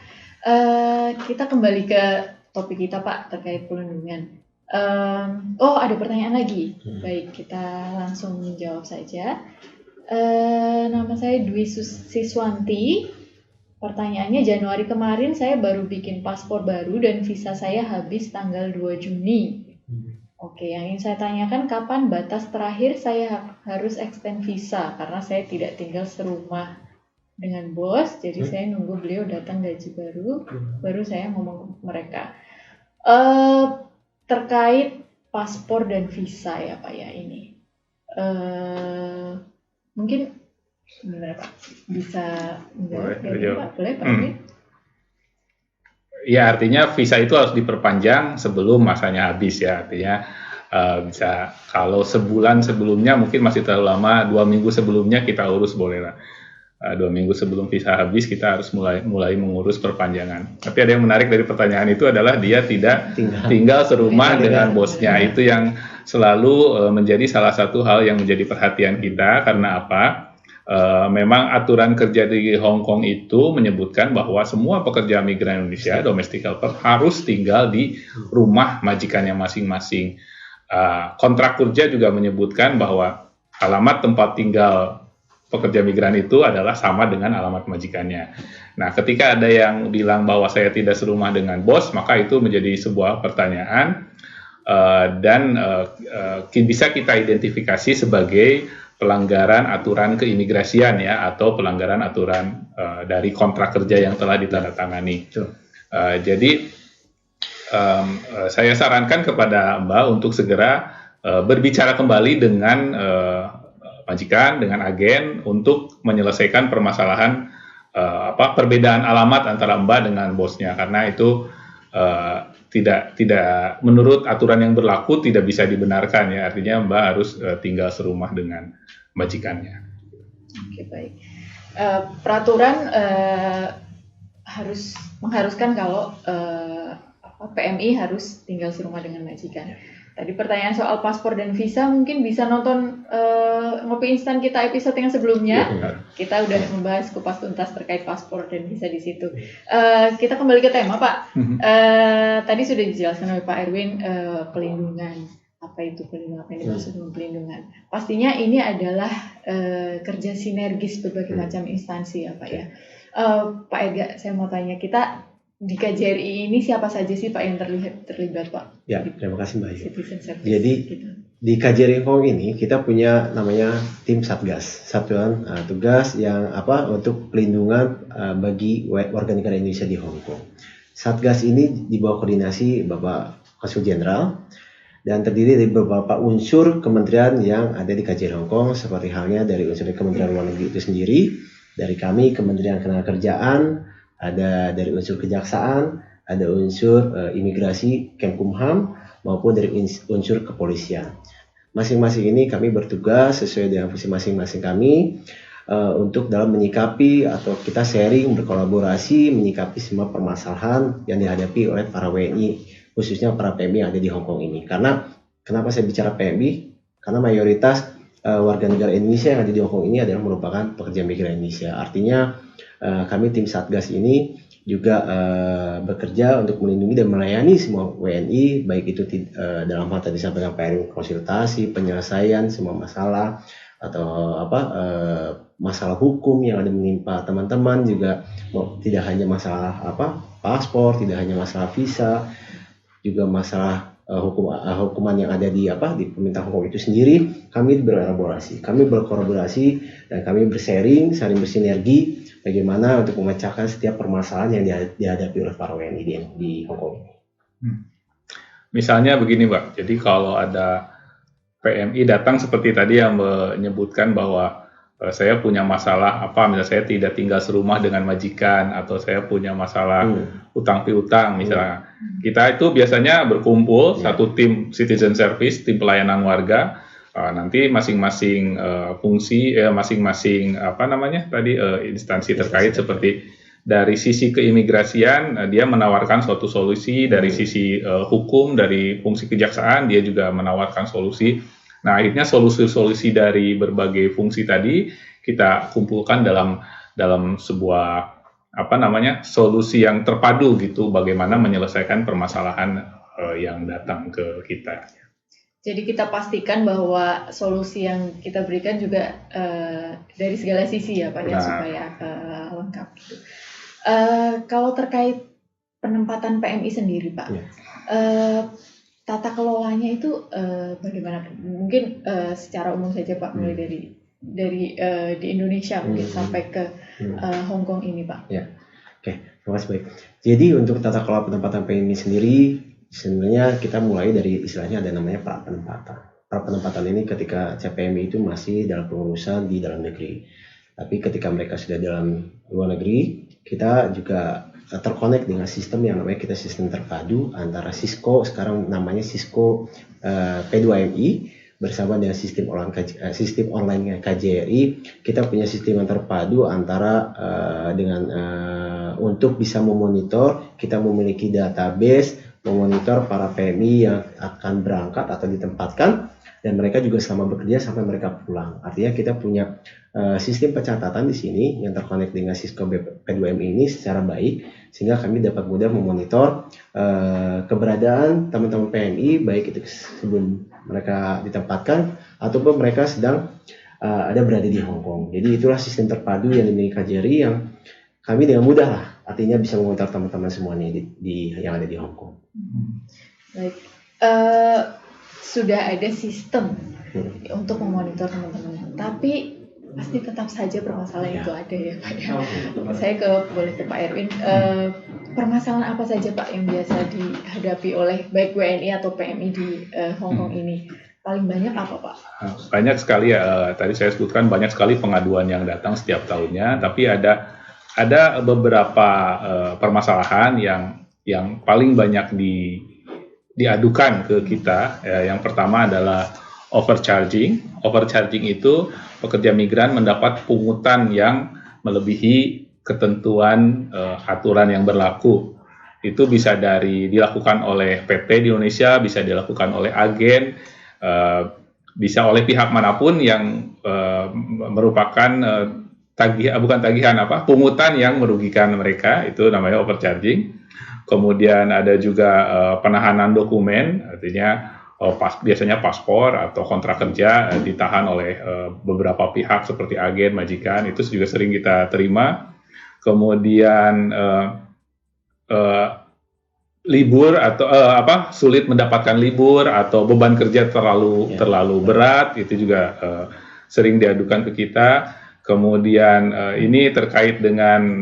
Kita kembali ke topik kita, Pak, terkait pelindungan. Ada pertanyaan lagi. Baik, kita langsung menjawab saja. Nama saya Dwi Siswanti. Pertanyaannya, Januari kemarin saya baru bikin paspor baru dan visa saya habis tanggal 2 Juni. Oke, yang ingin saya tanyakan, kapan batas terakhir saya harus extend visa? Karena saya tidak tinggal serumah dengan bos, jadi saya nunggu beliau datang gaji baru saya ngomong ke mereka. Terkait paspor dan visa ya Pak ya ini. Mungkin gimana Pak? Bisa menjawab? Boleh Pak? Ya, artinya visa itu harus diperpanjang sebelum masanya habis ya. Artinya bisa kalau sebulan sebelumnya mungkin masih terlalu lama, 2 minggu sebelumnya kita urus boleh lah. 2 minggu sebelum visa habis kita harus mulai mengurus perpanjangan. Tapi ada yang menarik dari pertanyaan itu adalah dia tidak tinggal serumah dengan bosnya. Itu yang selalu menjadi salah satu hal yang menjadi perhatian kita. Karena apa? Memang aturan kerja di Hong Kong itu menyebutkan bahwa semua pekerja migran Indonesia, domestic helper, harus tinggal di rumah majikannya masing-masing. Kontrak kerja juga menyebutkan bahwa alamat tempat tinggal pekerja migran itu adalah sama dengan alamat majikannya. Nah, ketika ada yang bilang bahwa saya tidak serumah dengan bos, maka itu menjadi sebuah pertanyaan dan bisa kita identifikasi sebagai pelanggaran aturan keimigrasian ya, atau pelanggaran aturan dari kontrak kerja yang telah ditandatangani. Jadi saya sarankan kepada Mbak untuk segera berbicara kembali dengan majikan, dengan agen untuk menyelesaikan permasalahan perbedaan alamat antara Mbak dengan bosnya, karena itu tidak menurut aturan yang berlaku tidak bisa dibenarkan ya. Artinya Mbak harus tinggal serumah dengan majikannya. Oke, baik. Peraturan harus mengharuskan kalau PMI harus tinggal serumah dengan majikan. Tadi pertanyaan soal paspor dan visa mungkin bisa nonton Ngopi Instan kita episode yang sebelumnya. Kita udah membahas kupas tuntas terkait paspor dan visa di situ. Kita kembali ke tema Pak. Tadi sudah dijelaskan oleh Pak Erwin pelindungan. apa itu pelindungan, apa yang dimaksud dengan pelindungan. Pastinya ini adalah kerja sinergis berbagai macam instansi ya Pak ya. Pak Ega, saya mau tanya, kita di KJRI ini siapa saja sih Pak yang terlibat Pak? Ya, terima kasih Mbak Ayu. Citizen Service. Jadi gitu. di KJRI Hongkong ini kita punya namanya tim Satgas, satuan tugas yang untuk pelindungan bagi warga negara Indonesia di Hongkong. Satgas ini di bawah koordinasi Bapak Konsul Jenderal dan terdiri dari beberapa unsur kementerian yang ada di KJRI Hongkong, seperti halnya dari unsur Kementerian Luar Negeri itu sendiri, dari kami Kementerian Ketenagakerjaan, ada dari unsur kejaksaan, ada unsur imigrasi Kemkumham, maupun dari unsur kepolisian. Masing-masing ini kami bertugas sesuai dengan fungsi masing-masing kami untuk dalam menyikapi atau kita sharing, berkolaborasi, menyikapi semua permasalahan yang dihadapi oleh para WNI, khususnya para PMI yang ada di Hongkong ini. Karena kenapa saya bicara PMI? Karena mayoritas warga negara Indonesia yang ada di Hongkong ini adalah merupakan pekerja migran Indonesia. Artinya kami tim Satgas ini juga bekerja untuk melindungi dan melayani semua WNI, baik itu dalam hal tadi disampaikan Pak Erwin, konsultasi, penyelesaian semua masalah atau masalah hukum yang ada menimpa teman-teman, juga tidak hanya masalah paspor, tidak hanya masalah visa, juga masalah hukuman yang ada di pemerintah Hongkong itu sendiri. Kami berkolaborasi dan kami saling bersinergi bagaimana untuk memecahkan setiap permasalahan yang dihadapi oleh para WNI di Hongkong ini. Misalnya begini Pak, jadi kalau ada PMI datang seperti tadi yang menyebutkan bahwa saya punya masalah misalnya saya tidak tinggal serumah dengan majikan, atau saya punya masalah utang piutang misalnya. Kita itu biasanya berkumpul satu tim citizen service, tim pelayanan warga, nanti masing-masing fungsi, masing-masing instansi terkait, seperti dari sisi keimigrasian dia menawarkan suatu solusi, dari sisi hukum, dari fungsi kejaksaan dia juga menawarkan solusi. Nah, akhirnya solusi-solusi dari berbagai fungsi tadi kita kumpulkan dalam sebuah solusi yang terpadu gitu, bagaimana menyelesaikan permasalahan yang datang ke kita. Jadi kita pastikan bahwa solusi yang kita berikan juga dari segala sisi ya Pak, ya, supaya lengkap gitu. Kalau terkait penempatan PMI sendiri Pak, tata kelolanya itu bagaimana? Mungkin secara umum saja Pak, mulai dari di Indonesia mungkin sampai ke Hong Kong ini Pak. Ya, oke, terima kasih baik. Jadi untuk tata kelola penempatan PMI sendiri, sebenarnya kita mulai dari istilahnya ada namanya pra penempatan. Pra penempatan ini ketika CPMI itu masih dalam pengurusan di dalam negeri. Tapi ketika mereka sudah dalam luar negeri, kita juga terkonek dengan sistem yang namanya sistem terpadu antara Cisco, sekarang namanya Cisco P2MI, bersama dengan sistem online KJRI. Kita punya sistem yang terpadu antara untuk bisa memonitor, kita memiliki database memonitor para PMI yang akan berangkat atau ditempatkan, dan mereka juga selama bekerja sampai mereka pulang. Artinya kita punya sistem pencatatan di sini yang terkonek dengan Cisco P2MI ini secara baik, sehingga kami dapat mudah memonitor keberadaan teman-teman PMI, baik itu sebelum mereka ditempatkan ataupun mereka sedang ada berada di Hong Kong. Jadi itulah sistem terpadu yang dimiliki KJRI yang kami dengan mudah lah artinya bisa memonitor teman-teman semuanya yang ada di Hong Kong. Baik, sudah ada sistem untuk memonitor teman-teman, tapi pasti tetap saja permasalahan itu ada ya Pak. Saya boleh ke Pak Erwin. Permasalahan apa saja Pak yang biasa dihadapi oleh baik WNI atau PMI di Hong Kong ini? Paling banyak apa Pak? Banyak sekali ya. Tadi saya sebutkan banyak sekali pengaduan yang datang setiap tahunnya. Tapi ada beberapa permasalahan yang paling banyak diadukan ke kita. Yang pertama adalah overcharging. Overcharging itu pekerja migran mendapat pungutan yang melebihi ketentuan aturan yang berlaku. Itu bisa dilakukan oleh PT di Indonesia, bisa dilakukan oleh agen, bisa oleh pihak manapun yang merupakan pungutan yang merugikan mereka, itu namanya overcharging. Kemudian ada juga penahanan dokumen, artinya biasanya paspor atau kontrak kerja ditahan oleh beberapa pihak seperti agen, majikan, itu juga sering kita terima. Kemudian libur atau sulit mendapatkan libur atau beban kerja terlalu berat, itu juga sering diadukan ke kita. Kemudian ini terkait dengan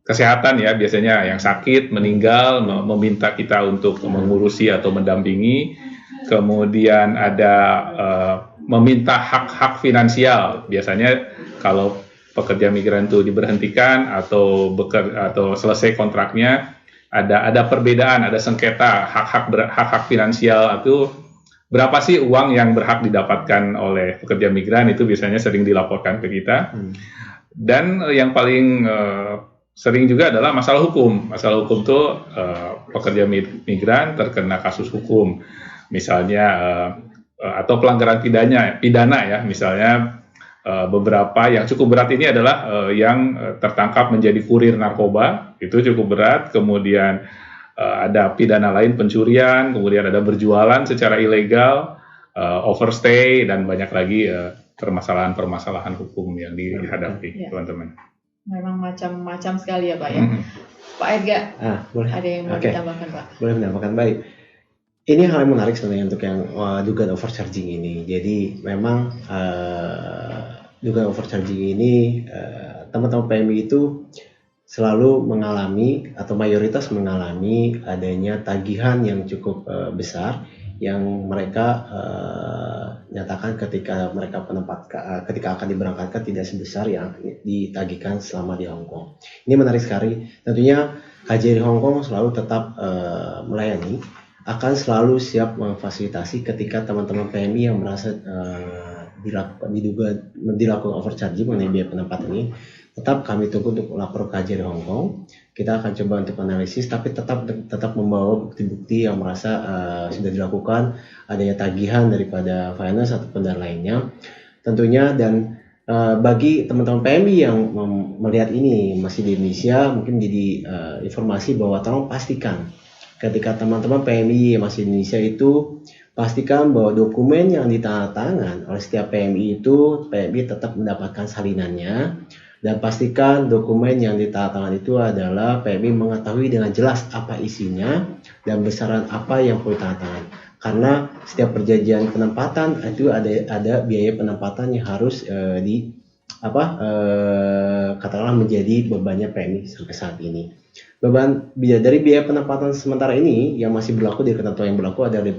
kesehatan ya, biasanya yang sakit, meninggal, meminta kita untuk mengurusi atau mendampingi. Kemudian ada meminta hak-hak finansial, biasanya kalau pekerja migran itu diberhentikan atau selesai kontraknya, ada perbedaan, ada sengketa hak-hak finansial itu berapa sih uang yang berhak didapatkan oleh pekerja migran, itu biasanya sering dilaporkan ke kita. Dan yang paling sering juga adalah masalah hukum. Masalah hukum itu pekerja migran terkena kasus hukum, misalnya atau pelanggaran pidana ya, misalnya beberapa yang cukup berat ini adalah yang tertangkap menjadi kurir narkoba, itu cukup berat. Kemudian ada pidana lain pencurian, kemudian ada berjualan secara ilegal, overstay, dan banyak lagi permasalahan-permasalahan hukum yang dihadapi teman-teman. Memang macam-macam sekali ya Pak ya. Pak Edga, boleh. Ada yang mau ditambahkan Pak? Boleh menambahkan, baik. Ini hal yang menarik sebenarnya untuk yang dugaan overcharging ini. Jadi memang dugaan overcharging ini teman-teman PMI itu selalu mengalami atau mayoritas mengalami adanya tagihan yang cukup besar yang mereka nyatakan ketika mereka ketika akan diberangkatkan tidak sebesar yang ditagihkan selama di Hong Kong. Ini menarik sekali. Tentunya KJRI Hong Kong selalu tetap melayani, akan selalu siap memfasilitasi ketika teman-teman PMI yang merasa dilakukan overcharging mengenai biaya penempatan ini. Tetap kami tunggu untuk lapor ke KJRI Hong Kong. Kita akan coba untuk analisis, tapi tetap membawa bukti-bukti yang merasa sudah dilakukan adanya tagihan daripada finance ataupun dan lainnya. Tentunya, dan bagi teman-teman PMI yang melihat ini masih di Indonesia, mungkin jadi informasi bahwa tolong pastikan ketika teman-teman PMI yang masih di Indonesia itu pastikan bahwa dokumen yang ditandatangan oleh setiap PMI itu PMI tetap mendapatkan salinannya, dan pastikan dokumen yang ditandatangan itu adalah PMI mengetahui dengan jelas apa isinya dan besaran apa yang perlu ditandatangan. Karena setiap perjanjian penempatan itu ada biaya penempatan yang harus katakanlah menjadi bebannya PMI sampai saat ini. Beban dari biaya penempatan sementara ini yang masih berlaku di ketentuan yang berlaku adalah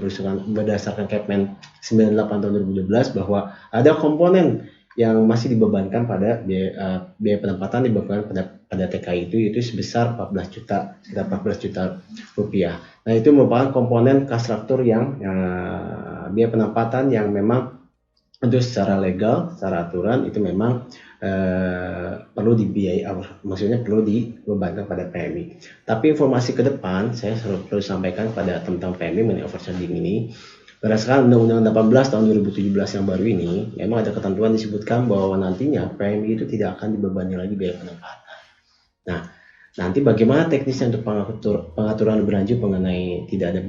berdasarkan Kepmen 98 tahun 2012 bahwa ada komponen yang masih dibebankan pada biaya penempatan dibebankan pada TKI itu sebesar 14 juta rupiah. Nah, itu merupakan komponen kas struktur yang biaya penempatan yang memang untuk secara legal, secara aturan itu memang perlu dibiayai, maksudnya perlu dibebankan pada PMI. Tapi informasi ke depan saya perlu sampaikan pada teman-teman PMI mengenai overcharging ini. Berdasarkan Undang-Undang 18 tahun 2017 yang baru ini, memang ada ketentuan disebutkan bahwa nantinya PMI itu tidak akan dibebani lagi biaya penempatan. Nah, nanti bagaimana teknisnya untuk pengaturan lebih lanjut mengenai tidak ada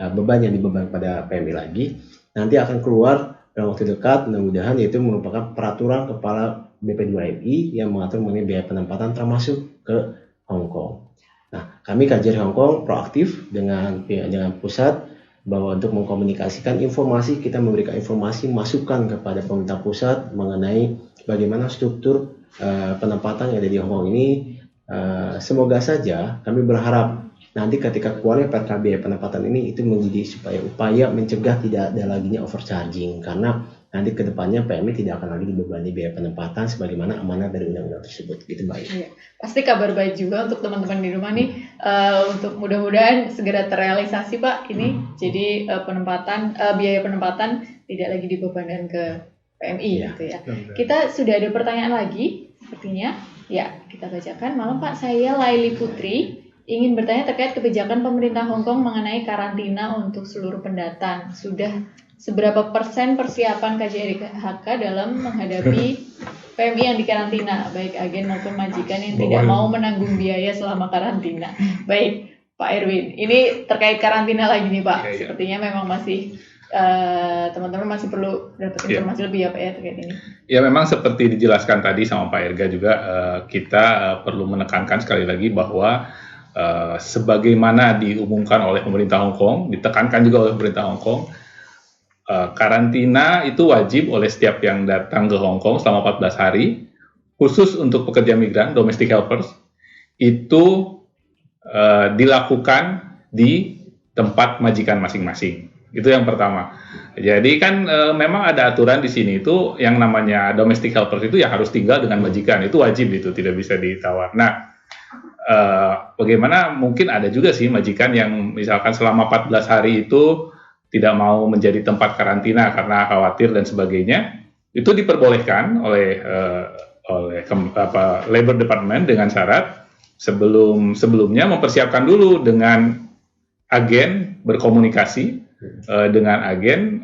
beban yang dibebankan pada PMI lagi, nanti akan keluar dalam waktu dekat, mudah-mudahan, yaitu merupakan peraturan Kepala BP2MI yang mengatur mengenai biaya penempatan termasuk ke Hong Kong. Nah, kami KJRI Hong Kong proaktif dengan pusat bahwa untuk mengkomunikasikan informasi, kita memberikan informasi masukan kepada pemerintah pusat mengenai bagaimana struktur penempatan yang ada di Hong Kong ini. Semoga saja kami berharap nanti ketika keluarnya perkara biaya penempatan ini itu menjadi upaya mencegah tidak ada laginya overcharging, karena nanti kedepannya PMI tidak akan lagi dibebani biaya penempatan sebagaimana amanat dari undang-undang tersebut. Gitu, baik. Iya. Pasti kabar baik juga untuk teman-teman di rumah nih, untuk mudah-mudahan segera terrealisasi Pak ini. Jadi biaya penempatan tidak lagi dibebankan ke PMI gitu ya. Kita sudah ada pertanyaan lagi sepertinya. Ya, kita bacakan. Malam Pak, saya Laili Putri ingin bertanya terkait kebijakan pemerintah Hong Kong mengenai karantina untuk seluruh pendatang. Sudah seberapa persen persiapan KJRI HK dalam menghadapi PMI yang dikarantina, baik agen maupun majikan yang tidak mau menanggung biaya selama karantina? Baik, Pak Erwin, ini terkait karantina lagi nih Pak. Iya. Sepertinya memang masih teman-teman masih perlu dapat informasi lebih ya Pak ya terkait ini. Ya memang seperti dijelaskan tadi sama Pak Erga juga, kita perlu menekankan sekali lagi bahwa sebagaimana diumumkan oleh pemerintah Hong Kong, ditekankan juga oleh pemerintah Hong Kong, karantina itu wajib oleh setiap yang datang ke Hong Kong selama 14 hari, khusus untuk pekerja migran, domestic helpers, itu dilakukan di tempat majikan masing-masing. Itu yang pertama. Jadi kan memang ada aturan di sini itu yang namanya domestic helpers itu ya harus tinggal dengan majikan, itu wajib, itu tidak bisa ditawar. Nah, bagaimana mungkin ada juga sih majikan yang misalkan selama 14 hari itu tidak mau menjadi tempat karantina karena khawatir dan sebagainya, itu diperbolehkan oleh Labor Department dengan syarat sebelumnya mempersiapkan dulu dengan agen, berkomunikasi dengan agen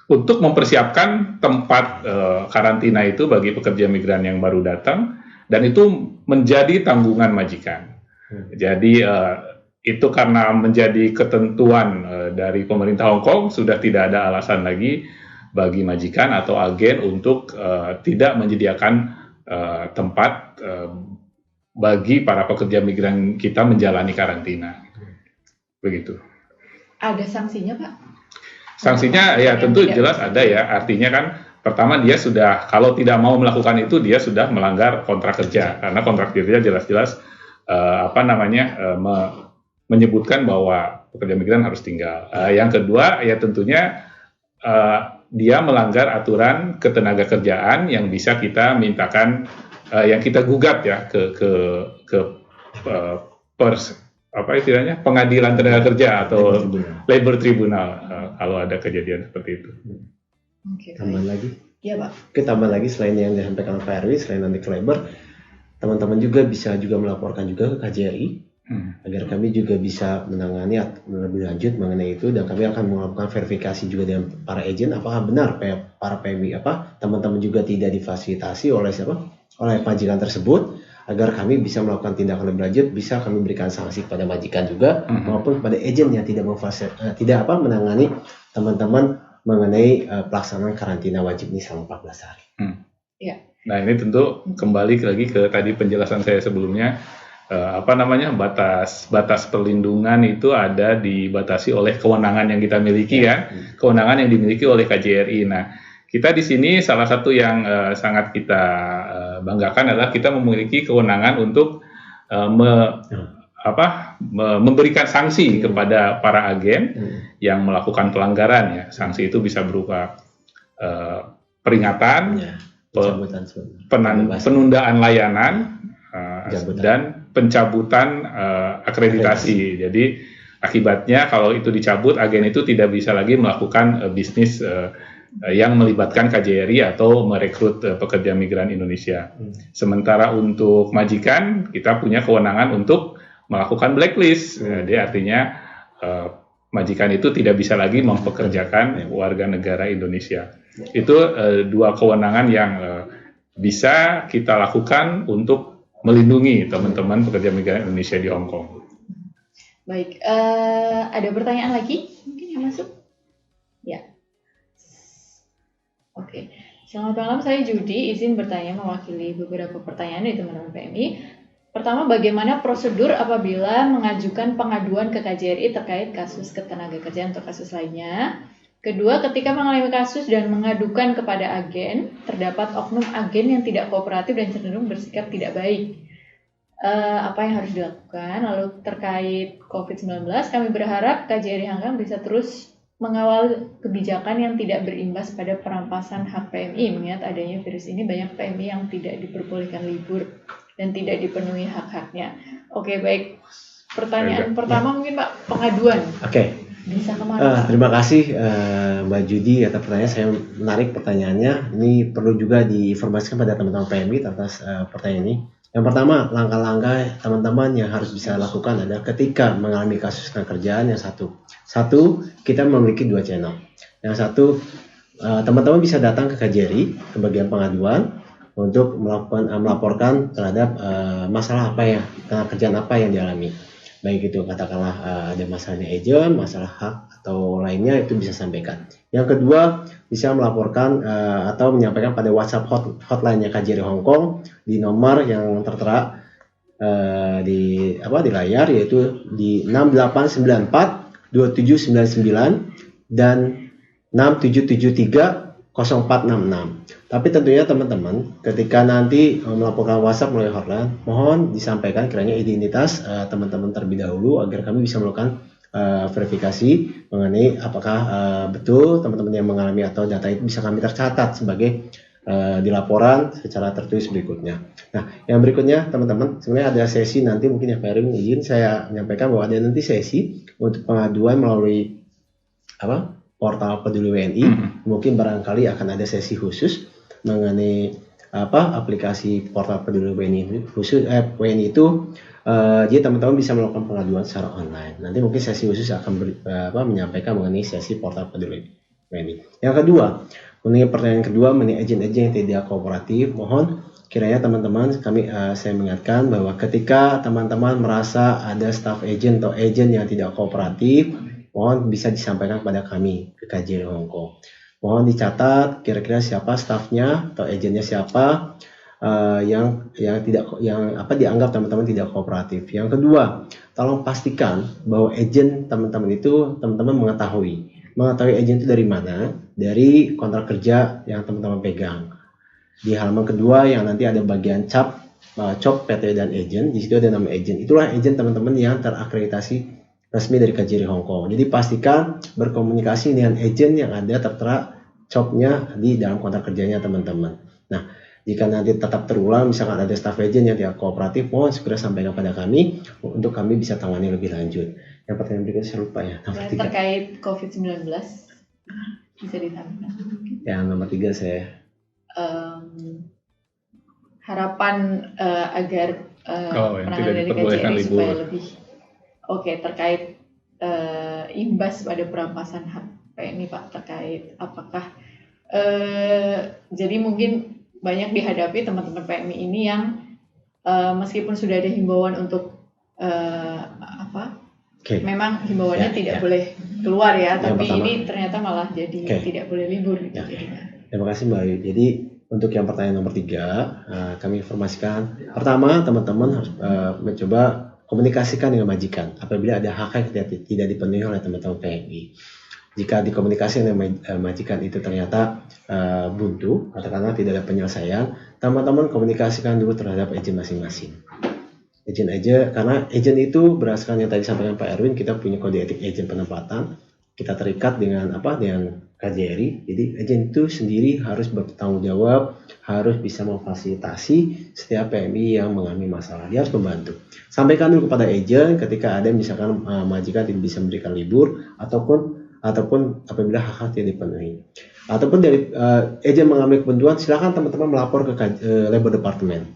untuk mempersiapkan tempat karantina itu bagi pekerja migran yang baru datang, dan itu menjadi tanggungan majikan. Jadi itu karena menjadi ketentuan dari pemerintah Hong Kong, sudah tidak ada alasan lagi bagi majikan atau agen untuk tidak menyediakan tempat bagi para pekerja migran kita menjalani karantina. Begitu. Ada sanksinya Pak? Sanksinya ya tentu jelas ada ya. Artinya kan pertama dia sudah, kalau tidak mau melakukan itu dia sudah melanggar kontrak kerja, karena kontrak kerja jelas-jelas menyebutkan bahwa pekerja migran harus tinggal. Yang kedua ya tentunya dia melanggar aturan ketenagakerjaan yang bisa kita mintakan, yang kita gugat ya ke pengadilan tenaga kerja atau labor tribunal kalau ada kejadian seperti itu. Tambah lagi? Iya Pak. Oke, tambah lagi selain yang disampaikan Pak Erwin, selain nanti ke labor, teman-teman juga bisa melaporkan juga ke KJRI agar kami juga bisa menangani lebih lanjut mengenai itu, dan kami akan melakukan verifikasi juga dengan para agen apakah benar para PMI teman-teman juga tidak difasilitasi oleh majikan tersebut, agar kami bisa melakukan tindakan lebih lanjut, bisa kami berikan sanksi kepada majikan juga maupun kepada agen yang tidak menangani teman-teman mengenai pelaksanaan karantina wajib ini selama 14 hari. Ya. Nah ini tentu kembali lagi ke tadi penjelasan saya sebelumnya, batas perlindungan itu ada dibatasi oleh kewenangan yang kita miliki ya, kewenangan yang dimiliki oleh KJRI. Nah kita di sini salah satu yang sangat kita banggakan adalah kita memiliki kewenangan untuk memberikan sanksi kepada para agen yang melakukan pelanggaran ya. Sanksi itu bisa berupa peringatan, penundaan layanan, dan pencabutan akreditasi. Jadi akibatnya kalau itu dicabut, agen itu tidak bisa lagi melakukan bisnis yang melibatkan KJRI atau merekrut pekerja migran Indonesia. Sementara untuk majikan, kita punya kewenangan untuk melakukan blacklist. Jadi artinya majikan itu tidak bisa lagi mempekerjakan warga negara Indonesia. Itu dua kewenangan yang bisa kita lakukan untuk melindungi teman-teman pekerja migran Indonesia di Hong Kong. Baik, ada pertanyaan lagi mungkin yang masuk? Ya. Oke, selamat malam, saya Judi, izin bertanya mewakili beberapa pertanyaan dari teman-teman PMI. Pertama, bagaimana prosedur apabila mengajukan pengaduan ke KJRI terkait kasus ketenagakerjaan atau kasus lainnya? Kedua, ketika mengalami kasus dan mengadukan kepada agen, terdapat oknum agen yang tidak kooperatif dan cenderung bersikap tidak baik. Apa yang harus dilakukan? Lalu terkait COVID-19, kami berharap KJRI Hong Kong bisa terus mengawal kebijakan yang tidak berimbas pada perampasan hak PMI. Mengingat adanya virus ini, banyak PMI yang tidak diperbolehkan libur dan tidak dipenuhi hak-haknya. Oke, baik. Pertanyaan pertama mungkin Pak, pengaduan. Oke. Bisa kemana? Terima kasih Mbak Judi atas pertanyaan. Saya menarik pertanyaannya. Ini perlu juga diinformasikan pada teman-teman PMI atas pertanyaan ini. Yang pertama, langkah-langkah teman-teman yang harus bisa lakukan adalah ketika mengalami kasus ketenagakerjaan yang satu, kita memiliki dua channel. Yang satu, teman-teman bisa datang ke KJRI, ke bagian pengaduan, untuk melaporkan terhadap masalah ketenagakerjaan apa yang dialami. baik itu katakanlah ada masalahnya agent, masalah hak atau lainnya, itu bisa sampaikan. Yang kedua, bisa melaporkan atau menyampaikan pada WhatsApp hotline-nya KJRI Hong Kong di nomor yang tertera di layar, yaitu di 6894 2799 dan 6773 0466. Tapi tentunya teman-teman, ketika nanti melaporkan WhatsApp melalui hotline, mohon disampaikan kiranya identitas teman-teman terlebih dahulu agar kami bisa melakukan verifikasi mengenai apakah betul teman-teman yang mengalami atau data itu bisa kami tercatat sebagai di laporan secara tertulis berikutnya. Nah, yang berikutnya teman-teman, sebenarnya ada sesi nanti, mungkin ya Pak Erwin izin saya menyampaikan bahwa ada nanti sesi untuk pengaduan melalui portal Peduli WNI. Mungkin barangkali akan ada sesi khusus mengenai aplikasi portal Peduli WNI khusus WNI itu. Jadi teman-teman bisa melakukan pengaduan secara online. Nanti mungkin sesi khusus akan menyampaikan mengenai sesi portal Peduli WNI. Yang kedua, mengenai pertanyaan kedua mengenai agen-agen yang tidak kooperatif, mohon kiranya teman-teman saya mengingatkan bahwa ketika teman-teman merasa ada staff agent atau agent yang tidak kooperatif, mohon bisa disampaikan kepada kami ke KJRI Hong Kong. Mohon dicatat kira-kira siapa staffnya atau agennya siapa yang dianggap teman-teman tidak kooperatif. Yang kedua, tolong pastikan bahwa agent teman-teman itu teman-teman mengetahui agent itu dari mana, dari kontrak kerja yang teman-teman pegang. Di halaman kedua yang nanti ada bagian COP PT dan agent, di situ ada nama agent. Itulah agent teman-teman yang terakreditasi resmi dari KJRI Hong Kong. Jadi pastikan berkomunikasi dengan agent yang ada tertera COP-nya di dalam kontrak kerjanya teman-teman. Nah, jika nanti tetap terulang, misalkan ada staff agent yang tidak kooperatif, mohon segera sampaikan kepada kami untuk kami bisa tangani lebih lanjut. Yang pertanyaan berikutnya saya lupa ya. Terkait COVID-19 bisa disampaikan. Yang nomor 3 saya. Harapan agar penanganan dari KJRI supaya lebih terkait imbas pada perampasan hak PMI Pak, terkait apakah jadi mungkin banyak dihadapi teman-teman PMI ini yang meskipun sudah ada himbauan untuk memang himbauannya tidak boleh keluar ya, tapi pertama, ini ternyata malah jadi tidak boleh libur gitu. Terima kasih Mbak Ayu. Jadi untuk yang pertanyaan nomor 3, kami informasikan pertama teman-teman harus mencoba komunikasikan dengan majikan apabila ada hak yang tidak dipenuhi oleh teman-teman PMI. Jika dikomunikasi dengan majikan itu ternyata buntu, katakanlah tidak ada penyelesaian, teman-teman komunikasikan dulu terhadap agent masing-masing. Agent aja, karena agent itu berdasarkan yang tadi disampaikan Pak Erwin, kita punya kode etik agent penempatan, kita terikat dengan KJRI. Jadi agent itu sendiri harus bertanggung jawab, harus bisa memfasilitasi setiap PMI yang mengalami masalah. Dia harus membantu. Sampaikan dulu kepada agent ketika ada misalkan majikan tidak bisa memberikan libur ataupun apabila hak-hak tidak dipenuhi. Ataupun dari agent mengalami kebentuan, silakan teman-teman melapor ke Labor Department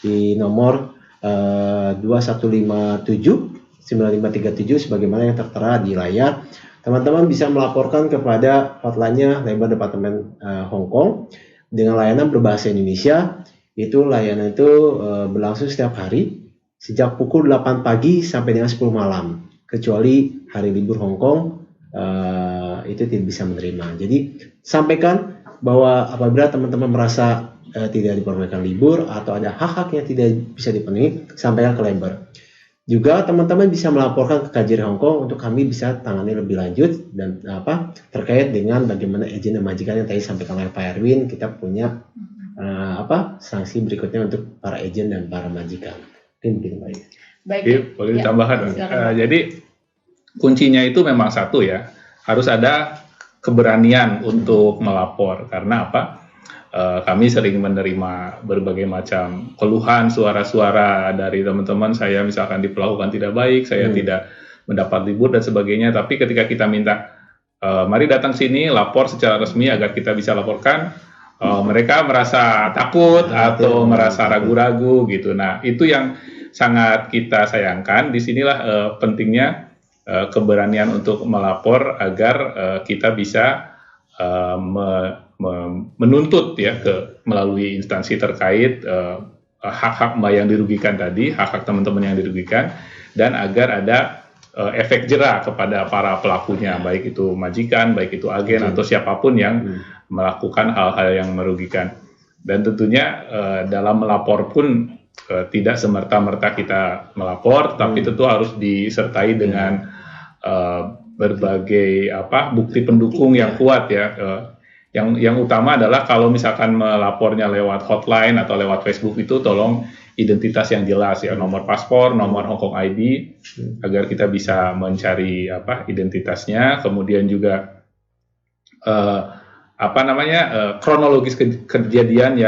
di nomor 2157-9537 sebagaimana yang tertera di layar. Teman-teman bisa melaporkan kepada hotline-nya Labor Department Hong Kong dengan layanan berbahasa Indonesia. Itu layanan itu berlangsung setiap hari sejak pukul 8 pagi sampai dengan 10 malam, kecuali hari libur Hong Kong itu tidak bisa menerima. Jadi sampaikan bahwa apabila teman-teman merasa tidak diperbolehkan libur atau ada hak-hak yang tidak bisa dipenuhi, sampaikan ke labor. Juga teman-teman bisa melaporkan ke KJRI Hong Kong untuk kami bisa tangani lebih lanjut dan terkait dengan bagaimana izin dan majikan yang tadi disampaikan oleh Pak Erwin. Kita punya sanksi berikutnya untuk para agent dan para majikan. Mungkin begitu Pak. Baik, boleh ditambahkan. Jadi kuncinya itu memang satu ya, harus ada keberanian untuk melapor. Karena kami sering menerima berbagai macam keluhan, suara-suara dari teman-teman, saya misalkan diperlakukan tidak baik, saya tidak mendapat libur dan sebagainya. Tapi ketika kita minta, mari datang sini, lapor secara resmi agar kita bisa laporkan, mereka merasa takut atau merasa ragu-ragu gitu. Nah, itu yang sangat kita sayangkan. Disinilah pentingnya keberanian untuk melapor agar kita bisa menuntut ya melalui instansi terkait hak-hak Mbak yang dirugikan tadi, hak-hak teman-teman yang dirugikan, dan agar ada efek jera kepada para pelakunya, baik itu majikan, baik itu agen atau siapapun yang melakukan hal-hal yang merugikan. Dan tentunya dalam melapor pun tidak semerta-merta kita melapor, tapi tentu harus disertai dengan berbagai bukti pendukung yang kuat ya. Yang utama adalah kalau misalkan melapornya lewat hotline atau lewat Facebook itu tolong identitas yang jelas ya, nomor paspor, nomor Hong Kong ID, agar kita bisa mencari identitasnya. Kemudian juga kronologis kejadian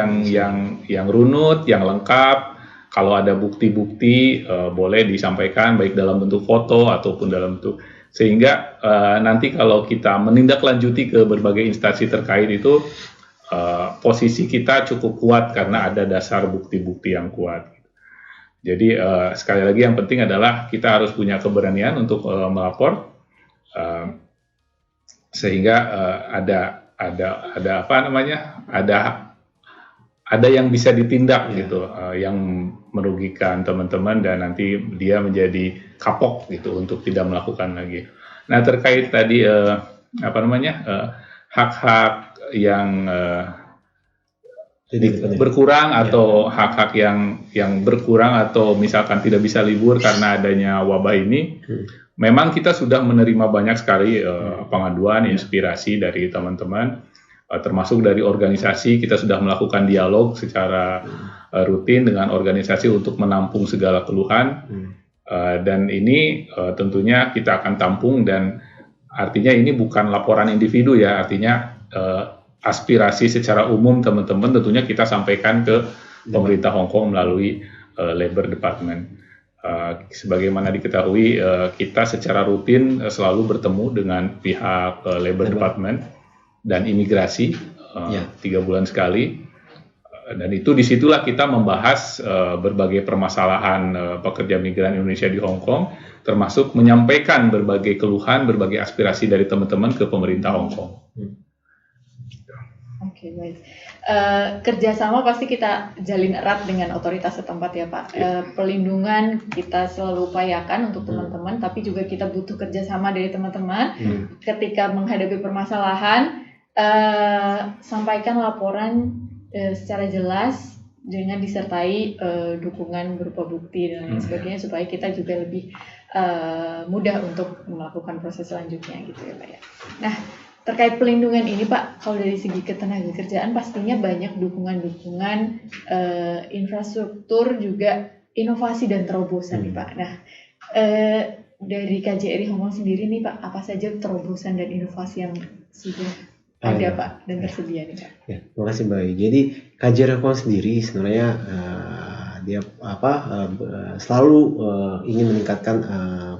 yang runut, yang lengkap. Kalau ada bukti-bukti boleh disampaikan baik dalam bentuk foto ataupun dalam bentuk, sehingga nanti kalau kita menindaklanjuti ke berbagai instansi terkait itu posisi kita cukup kuat karena ada dasar bukti-bukti yang kuat. Jadi sekali lagi yang penting adalah kita harus punya keberanian untuk melapor, sehingga ada yang bisa ditindak gitu, yang merugikan teman-teman dan nanti dia menjadi kapok gitu untuk tidak melakukan lagi. Nah, terkait tadi hak-hak yang berkurang atau hak-hak yang berkurang atau misalkan tidak bisa libur karena adanya wabah ini, memang kita sudah menerima banyak sekali pengaduan, inspirasi dari teman-teman, termasuk dari organisasi. Kita sudah melakukan dialog secara rutin dengan organisasi untuk menampung segala keluhan, dan ini tentunya kita akan tampung, dan artinya ini bukan laporan individu ya, artinya aspirasi secara umum teman-teman tentunya kita sampaikan ke pemerintah Hong Kong melalui Labor Department. Sebagaimana diketahui, kita secara rutin selalu bertemu dengan pihak Labor Department dan imigrasi 3 bulan sekali, dan itu disitulah kita membahas berbagai permasalahan pekerja migran Indonesia di Hong Kong, termasuk menyampaikan berbagai keluhan, berbagai aspirasi dari teman-teman ke pemerintah Hong Kong. Oke, baik. Kerjasama pasti kita jalin erat dengan otoritas setempat ya Pak. Pelindungan kita selalu upayakan untuk teman-teman, tapi juga kita butuh kerjasama dari teman-teman. Ketika menghadapi permasalahan, sampaikan laporan secara jelas dengan disertai dukungan berupa bukti dan lain sebagainya, supaya kita juga lebih mudah untuk melakukan proses selanjutnya gitu ya Pak ya. Nah, terkait pelindungan ini Pak, kalau dari segi ketenagakerjaan pastinya banyak dukungan-dukungan infrastruktur, juga inovasi dan terobosan nih Pak. Nah, dari KJRI Hong Kong sendiri nih Pak, apa saja terobosan dan inovasi yang sudah ada Pak dan tersedia nih Pak? Ya, terima kasih Mbak. Jadi KJRI Hong Kong sendiri sebenarnya dia selalu ingin meningkatkan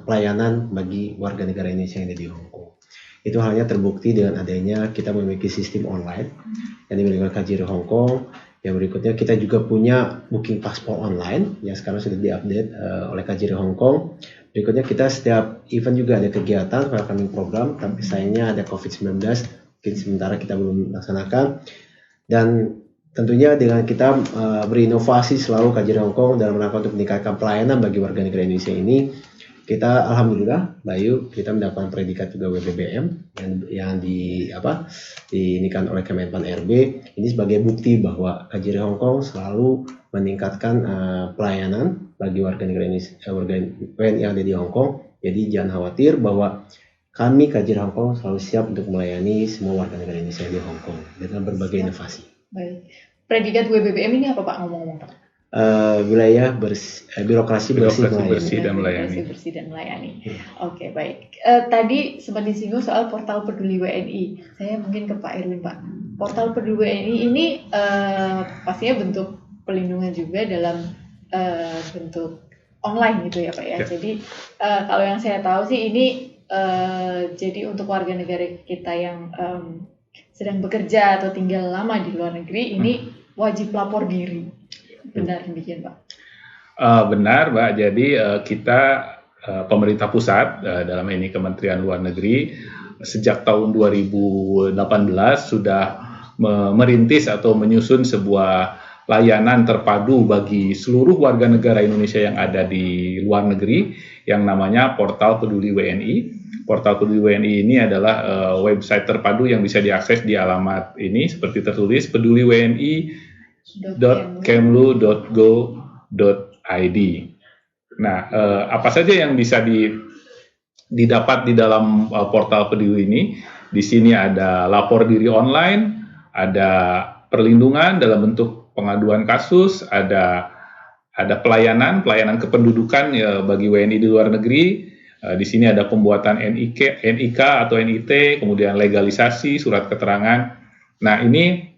pelayanan bagi warga negara Indonesia yang ada di Hong Kong. Itu halnya terbukti dengan adanya kita memiliki sistem online yang dimiliki KJRI Hong Kong. Yang berikutnya kita juga punya booking paspor online yang sekarang sudah diupdate oleh KJRI Hong Kong. Berikutnya kita setiap event juga ada kegiatan welcoming program, tapi sayangnya ada COVID-19, mungkin sementara kita belum laksanakan. Dan tentunya dengan kita berinovasi selalu KJRI Hong Kong dalam rangka untuk meningkatkan pelayanan bagi warga negara Indonesia ini, kita alhamdulillah Bayu, kita mendapatkan predikat juga WBBM yang diinikan oleh Kemenpan RB. Ini sebagai bukti bahwa KJRI Hong Kong selalu meningkatkan pelayanan bagi warga negara Indonesia, warga WNI yang ada di Hong Kong. Jadi jangan khawatir bahwa kami KJRI Hong Kong selalu siap untuk melayani semua warga negara Indonesia di Hong Kong dengan berbagai inovasi. Baik. Predikat WBBM ini apa Pak, ngomong-ngomong Pak? Wilayah birokrasi bersih dan melayani. Oke, baik. Tadi sempat disinggung soal portal Peduli WNI. Saya mungkin ke Pak Erwin Pak. Portal Peduli WNI ini pastinya bentuk pelindungan juga dalam bentuk online gitu ya Pak ya. Jadi kalau yang saya tahu sih ini jadi untuk warga negara kita yang sedang bekerja atau tinggal lama di luar negeri ini wajib lapor diri. Benar demikian Pak? Benar Mbak. Jadi kita pemerintah pusat dalam ini Kementerian Luar Negeri sejak tahun 2018 sudah merintis atau menyusun sebuah layanan terpadu bagi seluruh warga negara Indonesia yang ada di luar negeri yang namanya Portal Peduli WNI. Portal Peduli WNI ini adalah website terpadu yang bisa diakses di alamat ini seperti tertulis peduliwni.kemlu.go.id. Nah, apa saja yang bisa didapat di dalam portal Peduli ini? Di sini ada lapor diri online, ada perlindungan dalam bentuk pengaduan kasus, ada pelayanan kependudukan ya, bagi WNI di luar negeri. Di sini ada pembuatan NIK atau NIT, kemudian legalisasi surat keterangan. Nah, ini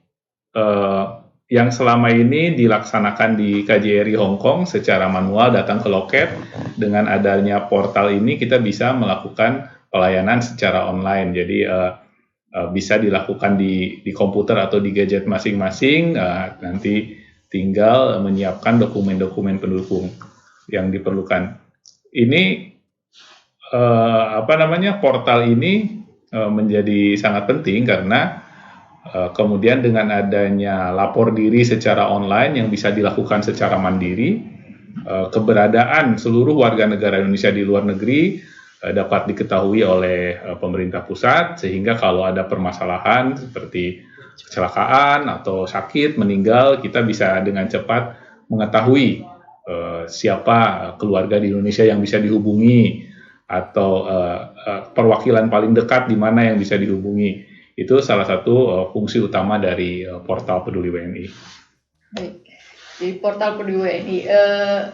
yang selama ini dilaksanakan di KJRI Hong Kong secara manual, datang ke loket. Dengan adanya portal ini kita bisa melakukan pelayanan secara online. Jadi bisa dilakukan di komputer atau di gadget masing-masing. Nanti tinggal menyiapkan dokumen-dokumen pendukung yang diperlukan. Ini portal ini menjadi sangat penting karena kemudian dengan adanya lapor diri secara online yang bisa dilakukan secara mandiri, keberadaan seluruh warga negara Indonesia di luar negeri dapat diketahui oleh pemerintah pusat, sehingga kalau ada permasalahan seperti kecelakaan atau sakit, meninggal, kita bisa dengan cepat mengetahui siapa keluarga di Indonesia yang bisa dihubungi atau perwakilan paling dekat di mana yang bisa dihubungi. Itu salah satu fungsi utama dari portal Peduli WNI. Baik, di portal Peduli WNI,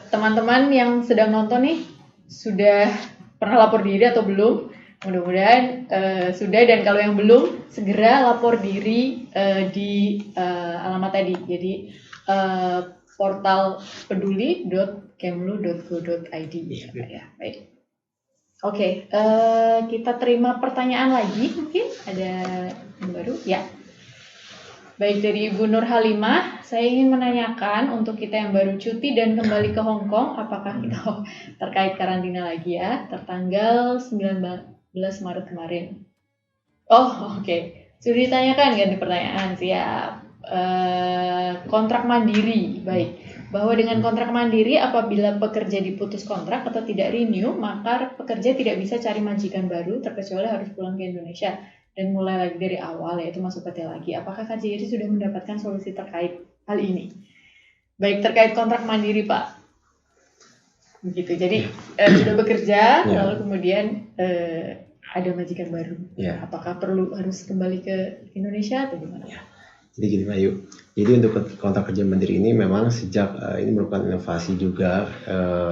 teman-teman yang sedang nonton nih sudah pernah lapor diri atau belum? Mudah-mudahan sudah, dan kalau yang belum, segera lapor diri di alamat tadi. Jadi portal peduli.kemlu.go.id ya. Baik. Oke, kita terima pertanyaan lagi, mungkin ada yang baru? Ya. Baik, dari Ibu Nur Halimah, saya ingin menanyakan untuk kita yang baru cuti dan kembali ke Hong Kong, apakah kita terkait karantina lagi ya, tertanggal 19 Maret kemarin. Oh, oke. Sudah ditanyakan kan di pertanyaan, siap. Kontrak mandiri, baik. Bahwa dengan kontrak mandiri, apabila pekerja diputus kontrak atau tidak renew, maka pekerja tidak bisa cari majikan baru, terkecuali harus pulang ke Indonesia dan mulai lagi dari awal, yaitu masuk PT lagi. Apakah KJRI sudah mendapatkan solusi terkait hal ini? Baik, terkait kontrak mandiri, Pak. Begitu. Jadi sudah bekerja, lalu kemudian ada majikan baru. Apakah perlu harus kembali ke Indonesia atau gimana? Jadi gini Pak Yu, jadi untuk kontrak kerja mandiri ini memang sejak ini merupakan inovasi juga,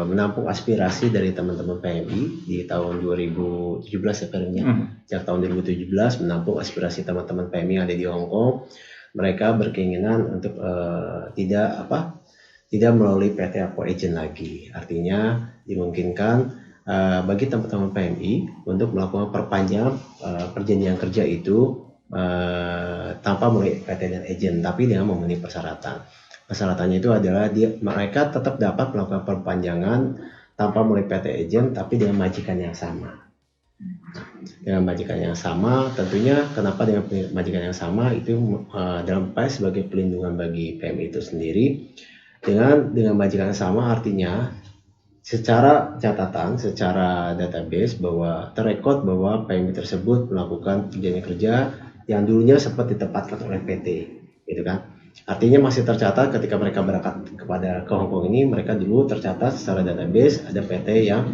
menampung aspirasi dari teman-teman PMI di tahun 2017 ya Pak. Sejak tahun 2017 menampung aspirasi teman-teman PMI yang ada di Hong Kong. Mereka berkeinginan untuk tidak melalui PT atau agent lagi. Artinya dimungkinkan bagi teman-teman PMI untuk melakukan perpanjangan perjanjian kerja itu tanpa melalui PT dan agent, tapi dengan memenuhi persyaratan. Persyaratannya itu adalah mereka tetap dapat melakukan perpanjangan tanpa melalui PT agent, tapi dengan majikan yang sama. Dengan majikan yang sama, tentunya kenapa dengan majikan yang sama itu dalam upaya sebagai pelindungan bagi PMI itu sendiri. Dengan majikan yang sama artinya secara catatan, secara database bahwa terrekod bahwa PMI tersebut melakukan perjanjian kerja yang dulunya sempat ditempatkan oleh PT, gitu kan? Artinya masih tercatat ketika mereka berangkat ke Hong Kong ini, mereka dulu tercatat secara database ada PT yang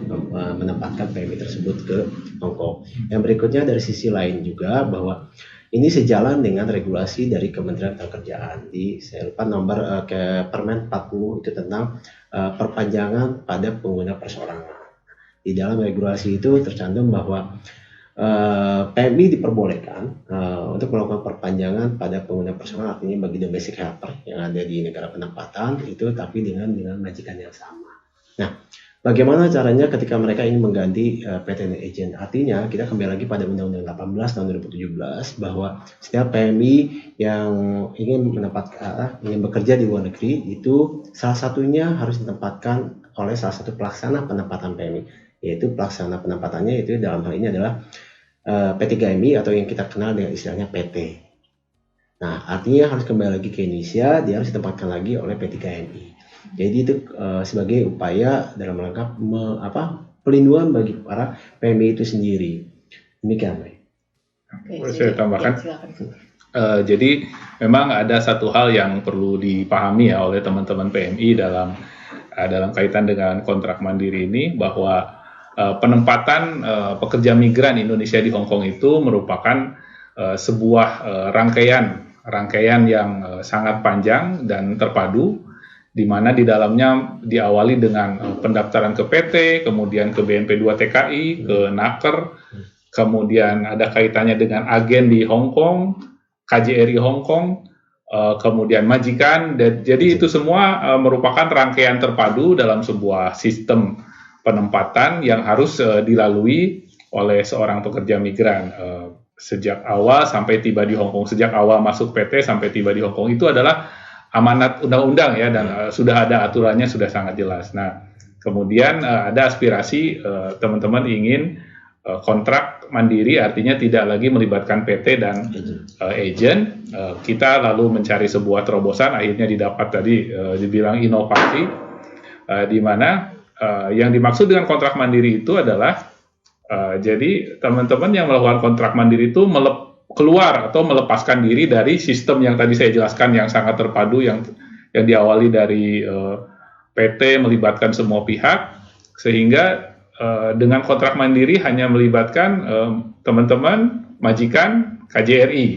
menempatkan PMI tersebut ke Hong Kong. Yang berikutnya dari sisi lain juga bahwa ini sejalan dengan regulasi dari Kementerian Ketenagakerjaan di nomor Permen 40 itu tentang perpanjangan pada pengguna perseorangan. Di dalam regulasi itu tercantum bahwa PMI diperbolehkan untuk melakukan perpanjangan pada pengguna personal, artinya bagi domestic helper yang ada di negara penempatan itu, tapi dengan majikan yang sama. Nah, bagaimana caranya ketika mereka ingin mengganti PT dan agent? Artinya kita kembali lagi pada Undang-Undang 18 tahun 2017 bahwa setiap PMI yang ingin bekerja di luar negeri itu salah satunya harus ditempatkan oleh salah satu pelaksana penempatan PMI, yaitu pelaksana penempatannya itu dalam hal ini adalah P3MI atau yang kita kenal dengan istilahnya PT. Nah, artinya harus kembali lagi ke Indonesia, dia harus ditempatkan lagi oleh P3KMI. Jadi itu sebagai upaya dalam rangka pelindungan bagi para PMI itu sendiri. Demikian, Pak. Boleh saya tambahkan? Jadi memang ada satu hal yang perlu dipahami ya oleh teman-teman PMI dalam kaitan dengan kontrak mandiri ini, bahwa penempatan pekerja migran Indonesia di Hong Kong itu merupakan sebuah rangkaian yang sangat panjang dan terpadu, di mana di dalamnya diawali dengan pendaftaran ke PT, kemudian ke BNP 2 TKI, ke Naker, kemudian ada kaitannya dengan agen di Hong Kong, KJRI Hong Kong, kemudian majikan. Jadi itu semua merupakan rangkaian terpadu dalam sebuah sistem penempatan yang harus dilalui oleh seorang pekerja migran. Sejak awal sampai tiba di Hong Kong, sejak awal masuk PT sampai tiba di Hong Kong, itu adalah amanat undang-undang ya, dan sudah ada aturannya, sudah sangat jelas. Nah, kemudian ada aspirasi teman-teman ingin kontrak mandiri, artinya tidak lagi melibatkan PT dan agent. Kita lalu mencari sebuah terobosan, akhirnya didapat tadi dibilang inovasi, di mana yang dimaksud dengan kontrak mandiri itu adalah jadi teman-teman yang melakukan kontrak mandiri itu keluar atau melepaskan diri dari sistem yang tadi saya jelaskan yang sangat terpadu, yang diawali dari PT melibatkan semua pihak, sehingga dengan kontrak mandiri hanya melibatkan teman-teman majikan KJRI,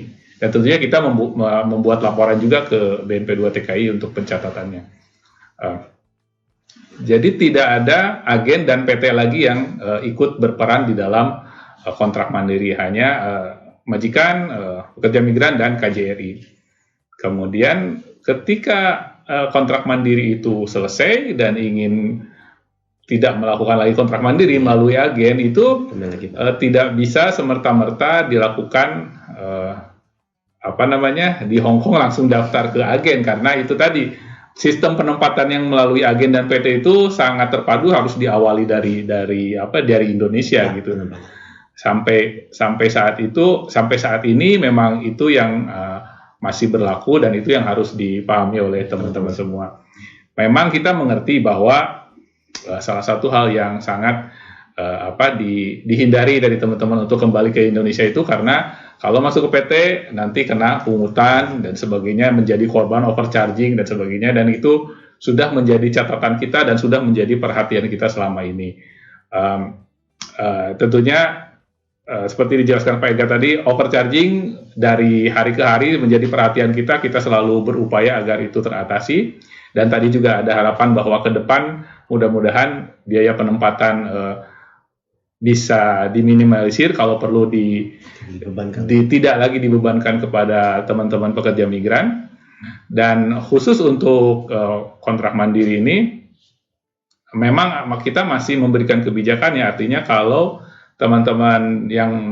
dan tentunya kita membuat laporan juga ke BNP 2 TKI untuk pencatatannya. Jadi tidak ada agen dan PT lagi yang ikut berperan di dalam kontrak mandiri, hanya majikan, pekerja migran, dan KJRI. Kemudian ketika kontrak mandiri itu selesai dan ingin tidak melakukan lagi kontrak mandiri melalui agen, itu tidak bisa semerta-merta dilakukan di Hong Kong langsung daftar ke agen, karena itu tadi sistem penempatan yang melalui agen dan PT itu sangat terpadu, harus diawali dari Indonesia gitu. Sampai saat ini memang itu yang masih berlaku, dan itu yang harus dipahami oleh teman-teman semua. Memang kita mengerti bahwa salah satu hal yang sangat dihindari dari teman-teman untuk kembali ke Indonesia itu karena kalau masuk ke PT nanti kena pungutan dan sebagainya, menjadi korban overcharging dan sebagainya, dan itu sudah menjadi catatan kita dan sudah menjadi perhatian kita selama ini. Tentunya seperti dijelaskan Pak Ega tadi, overcharging dari hari ke hari menjadi perhatian kita. Kita selalu berupaya agar itu teratasi, dan tadi juga ada harapan bahwa ke depan mudah-mudahan biaya penempatan bisa diminimalisir, kalau perlu tidak lagi dibebankan kepada teman-teman pekerja migran. Dan khusus untuk kontrak mandiri ini, memang kita masih memberikan kebijakan ya, artinya kalau teman-teman yang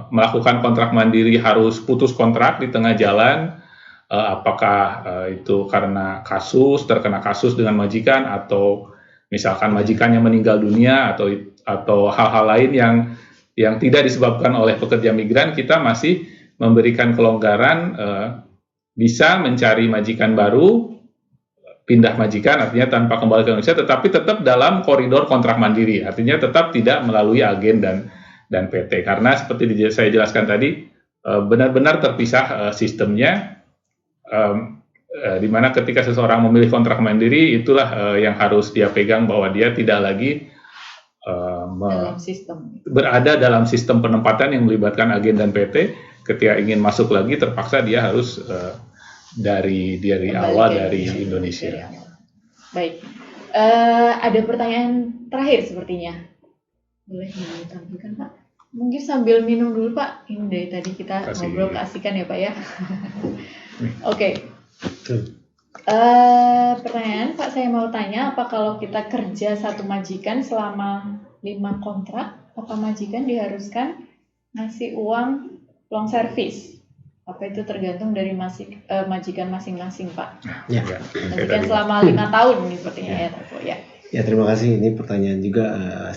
melakukan kontrak mandiri harus putus kontrak di tengah jalan, apakah itu karena terkena kasus dengan majikan, atau misalkan majikannya meninggal dunia, atau hal-hal lain yang tidak disebabkan oleh pekerja migran, kita masih memberikan kelonggaran, bisa mencari majikan baru, pindah majikan, artinya tanpa kembali ke Indonesia, tetapi tetap dalam koridor kontrak mandiri, artinya tetap tidak melalui agen dan PT, karena seperti saya jelaskan tadi, benar-benar terpisah sistemnya, di mana ketika seseorang memilih kontrak mandiri, itulah yang harus dia pegang, bahwa dia tidak lagi berada dalam sistem penempatan yang melibatkan agen dan PT. Ketika ingin masuk lagi, terpaksa dia harus dari awal dari Indonesia. Baik, ada pertanyaan terakhir sepertinya. Boleh ditampilkan Pak? Mungkin sambil minum dulu Pak. Ini dari tadi kita ngobrol keasikan ya Pak ya. Oke. Pertanyaan Pak, saya mau tanya, apa kalau kita kerja satu majikan selama 5 kontrak, apa majikan diharuskan ngasih uang long service? Apa itu tergantung dari majikan masing-masing Pak? Ya. Majikan selama 5 tahun nih sepertinya ya. Ya, terima kasih. Ini pertanyaan juga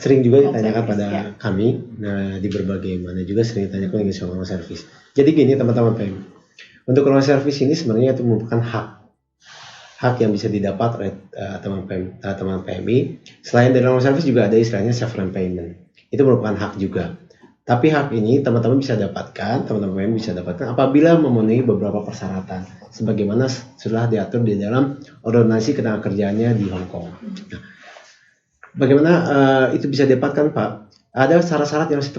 sering juga ditanyakan pada kami. Nah, di berbagai mana juga sering ditanyakan mengenai long service. Jadi gini teman-teman PM, Untuk long service ini sebenarnya itu merupakan hak yang bisa didapat oleh teman PMI. Selain dari long service juga ada istilahnya severance payment. Itu merupakan hak juga. Tapi hak ini teman-teman bisa dapatkan, teman-teman PMI bisa dapatkan apabila memenuhi beberapa persyaratan, sebagaimana sudah diatur di dalam ordonansi ketenagakerjaannya di Hong Kong. Nah, bagaimana itu bisa didapatkan, Pak? Ada syarat-syarat yang harus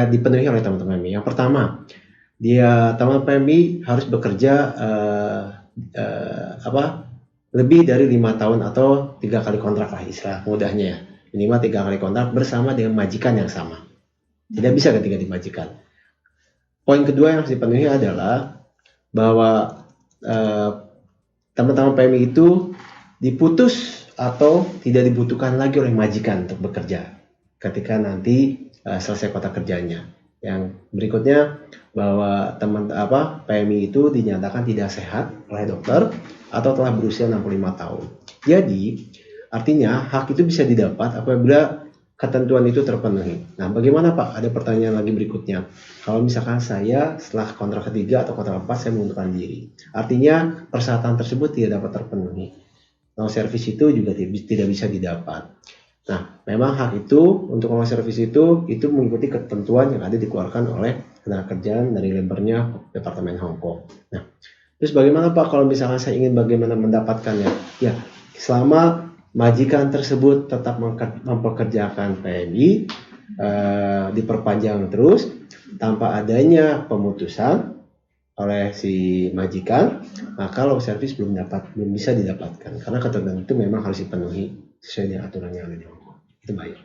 dipenuhi oleh teman-teman PMI. Yang pertama, teman PMI harus bekerja lebih dari 5 tahun atau 3 kali kontrak lah istilah mudahnya, minimal 3 kali kontrak bersama dengan majikan yang sama. Tidak bisa ketika dimajikan. Poin kedua yang harus dipenuhi adalah bahwa teman-teman PMI itu diputus atau tidak dibutuhkan lagi oleh majikan untuk bekerja ketika nanti selesai kontrak kerjanya. Yang berikutnya bahwa PMI itu dinyatakan tidak sehat oleh dokter atau telah berusia 65 tahun. Jadi artinya hak itu bisa didapat apabila ketentuan itu terpenuhi. Nah, bagaimana Pak? Ada pertanyaan lagi berikutnya. Kalau misalkan saya setelah kontrak ketiga atau kontrak keempat saya mengundurkan diri, artinya persyaratan tersebut tidak dapat terpenuhi. Long service itu juga tidak bisa didapat. Nah, memang hak itu untuk long service itu mengikuti ketentuan yang ada dikeluarkan oleh Ketenagakerjaan dari lembernya Departemen Hong Kong. Nah, terus bagaimana Pak kalau misalkan saya ingin bagaimana mendapatkannya? Ya, selama majikan tersebut tetap mempekerjakan PMI, diperpanjang terus tanpa adanya pemutusan oleh si majikan, maka long service belum bisa didapatkan karena ketentuan itu memang harus dipenuhi sesuai dengan aturan yang ada di Hong Kong. Itu baik.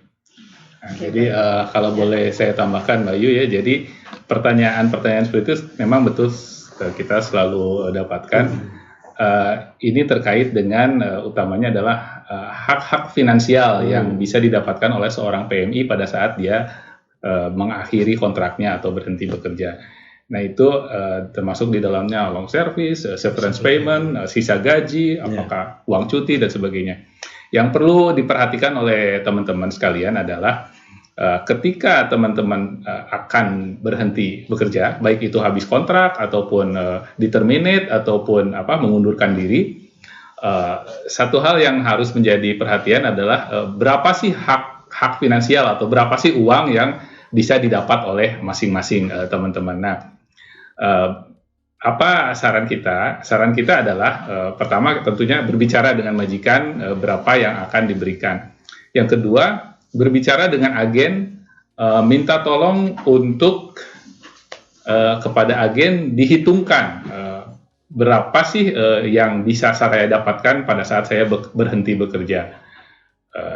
Nah, jadi kalau boleh saya tambahkan Mbak Yu ya, jadi pertanyaan-pertanyaan seperti itu memang betul kita selalu dapatkan. Ini terkait dengan utamanya adalah hak-hak finansial yang bisa didapatkan oleh seorang PMI pada saat dia mengakhiri kontraknya atau berhenti bekerja. Nah itu termasuk di dalamnya long service, severance payment, sisa gaji, apakah uang cuti dan sebagainya. Yang perlu diperhatikan oleh teman-teman sekalian adalah ketika teman-teman akan berhenti bekerja, baik itu habis kontrak ataupun diterminate ataupun mengundurkan diri, satu hal yang harus menjadi perhatian adalah berapa sih hak finansial atau berapa sih uang yang bisa didapat oleh masing-masing teman-teman. Nah, apa saran kita? Saran kita adalah pertama tentunya berbicara dengan majikan berapa yang akan diberikan. Yang kedua, berbicara dengan agen, minta tolong untuk kepada agen dihitungkan berapa sih yang bisa saya dapatkan pada saat saya berhenti bekerja.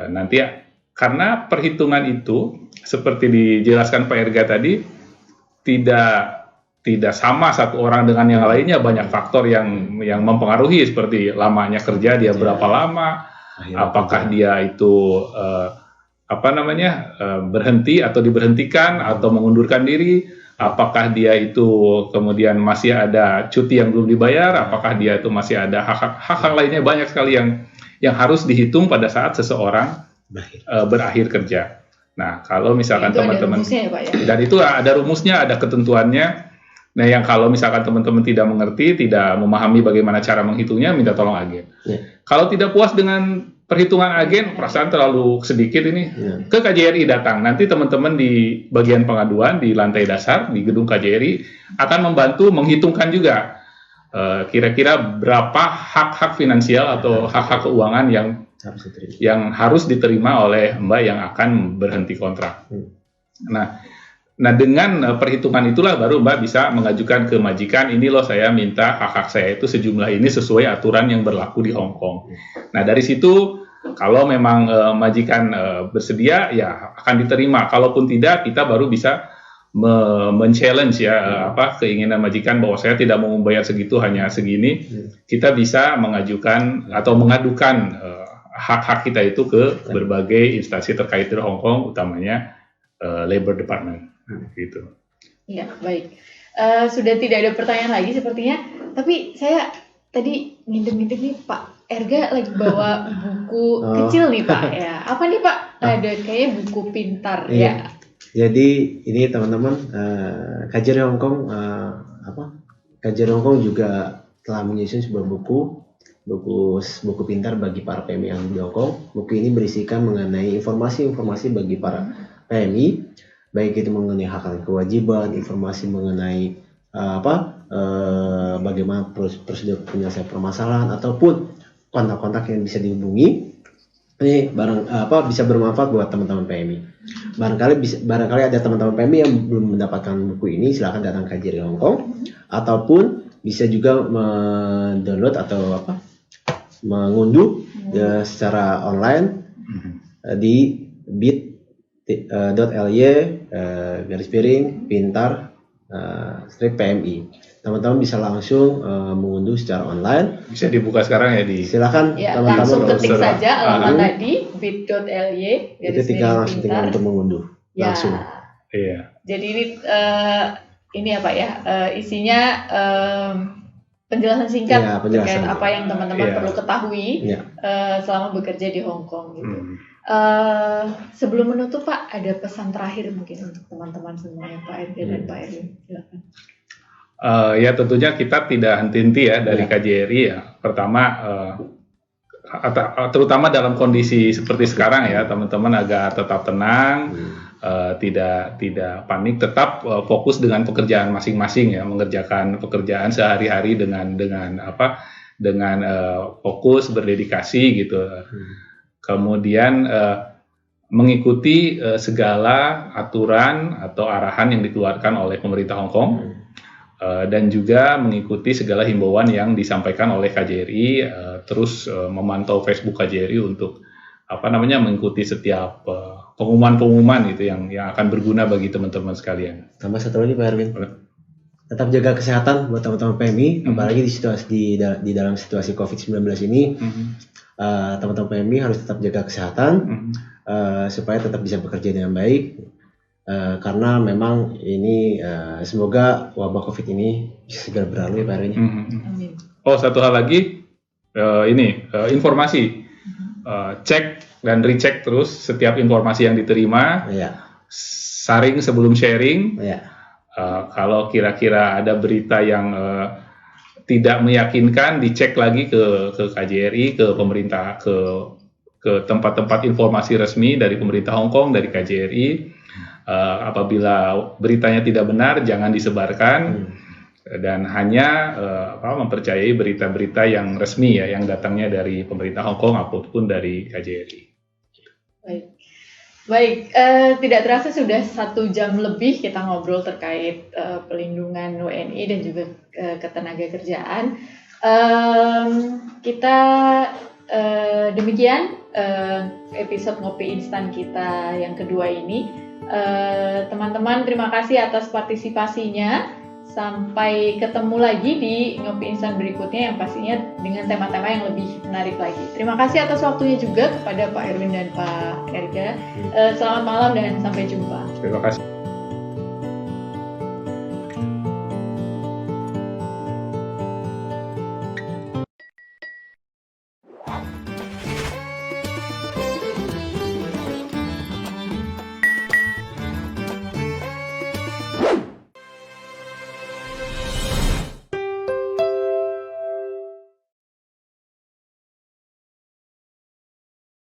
Nanti karena perhitungan itu seperti dijelaskan Pak Erga tadi tidak sama satu orang dengan yang lainnya, banyak faktor yang mempengaruhi seperti lamanya kerja dia berapa lama, apakah dia itu berhenti atau diberhentikan atau mengundurkan diri, apakah dia itu kemudian masih ada cuti yang belum dibayar, apakah dia itu masih ada hak-hak lainnya, banyak sekali yang harus dihitung pada saat seseorang berakhir kerja. Nah, kalau misalkan teman-teman dan itu ada rumusnya, ada ketentuannya. Nah, yang kalau misalkan teman-teman tidak mengerti, tidak memahami bagaimana cara menghitungnya, minta tolong agen. Kalau tidak puas dengan perhitungan agen, perasaan terlalu sedikit ini, ke KJRI datang. Nanti teman-teman di bagian pengaduan di lantai dasar di gedung KJRI akan membantu menghitungkan juga kira-kira berapa hak-hak finansial atau hak-hak keuangan yang harus diterima oleh Mbak yang akan berhenti kontrak. Nah, dengan perhitungan itulah baru Mbak bisa mengajukan ke majikan, ini loh saya minta hak-hak saya itu sejumlah ini sesuai aturan yang berlaku di Hong Kong. Nah, dari situ kalau memang majikan bersedia ya akan diterima. Kalaupun tidak, kita baru bisa men-challenge keinginan majikan bahwa saya tidak mau membayar segitu, hanya segini. Kita bisa mengajukan atau mengadukan hak-hak kita itu ke berbagai instansi terkait di Hong Kong, utamanya Labor Department. Gitu. Ya, baik. Sudah tidak ada pertanyaan lagi sepertinya. Tapi saya tadi ngintip-ngintip nih Pak Erga lagi bawa buku kecil nih Pak ya. Apa nih Pak? Ada kayaknya buku pintar ya. Jadi ini teman-teman KJRI Hong Kong KJRI Hongkong juga telah menyusun sebuah buku pintar bagi para PMI yang di Hongkong. Buku ini berisikan mengenai informasi-informasi bagi para PMI, baik itu mengenai hak dan kewajiban, informasi mengenai bagaimana prosedur penyelesaian permasalahan ataupun kontak-kontak yang bisa dihubungi. Ini bisa bermanfaat buat teman-teman PMI. Barangkali ada teman-teman PMI yang belum mendapatkan buku ini, silakan datang ke KJRI Hongkong ataupun bisa juga mendownload atau mengunduh secara online di bit.ly/pintar-PMI. Teman-teman bisa langsung mengunduh secara online. Bisa dibuka sekarang ya di. Silakan ya, teman-teman langsung ketik saja alamat tadi bit.ly. Itu tinggal untuk mengunduh langsung. Iya. Jadi ini apa ya? Isinya penjelasan singkat terkait apa yang teman-teman perlu ketahui selama bekerja di Hong Kong gitu. Sebelum menutup Pak, ada pesan terakhir mungkin untuk teman-teman semuanya, Pak Edgar dan Pak Erwin. Silakan. Ya tentunya kita tidak henti-henti ya dari KJRI ya. Pertama, terutama dalam kondisi seperti sekarang ya, teman-teman agar tetap tenang, tidak panik, tetap fokus dengan pekerjaan masing-masing ya, mengerjakan pekerjaan sehari-hari dengan fokus, berdedikasi gitu. Kemudian mengikuti segala aturan atau arahan yang dikeluarkan oleh pemerintah Hong Kong. Dan juga mengikuti segala himbauan yang disampaikan oleh KJRI, terus memantau Facebook KJRI untuk mengikuti setiap pengumuman gitu yang akan berguna bagi teman-teman sekalian. Tambah satu lagi Pak Erwin, tetap jaga kesehatan buat teman-teman PMI, apalagi di dalam situasi COVID-19 ini. Teman-teman PMI harus tetap jaga kesehatan supaya tetap bisa bekerja dengan baik. Karena memang ini semoga wabah COVID ini bisa segera berlalu ya Pak Erwin. Oh, satu hal lagi, informasi, cek dan recheck terus setiap informasi yang diterima, saring sebelum sharing. Kalau kira-kira ada berita yang tidak meyakinkan, dicek lagi ke KJRI, ke pemerintah, ke tempat-tempat informasi resmi dari pemerintah Hong Kong, dari KJRI. Apabila beritanya tidak benar, jangan disebarkan dan hanya mempercayai berita-berita yang resmi ya, yang datangnya dari pemerintah Hong Kong ataupun dari KJRI. Baik, tidak terasa sudah 1 jam lebih kita ngobrol terkait pelindungan WNI dan juga ketenaga kerjaan. Kita demikian episode Ngopi Instan kita yang kedua ini. Teman-teman, terima kasih atas partisipasinya. Sampai ketemu lagi di Ngopi Instan berikutnya yang pastinya dengan tema-tema yang lebih menarik lagi. Terima kasih atas waktunya juga kepada Pak Erwin dan Pak Erga. Selamat malam dan sampai jumpa. Terima kasih.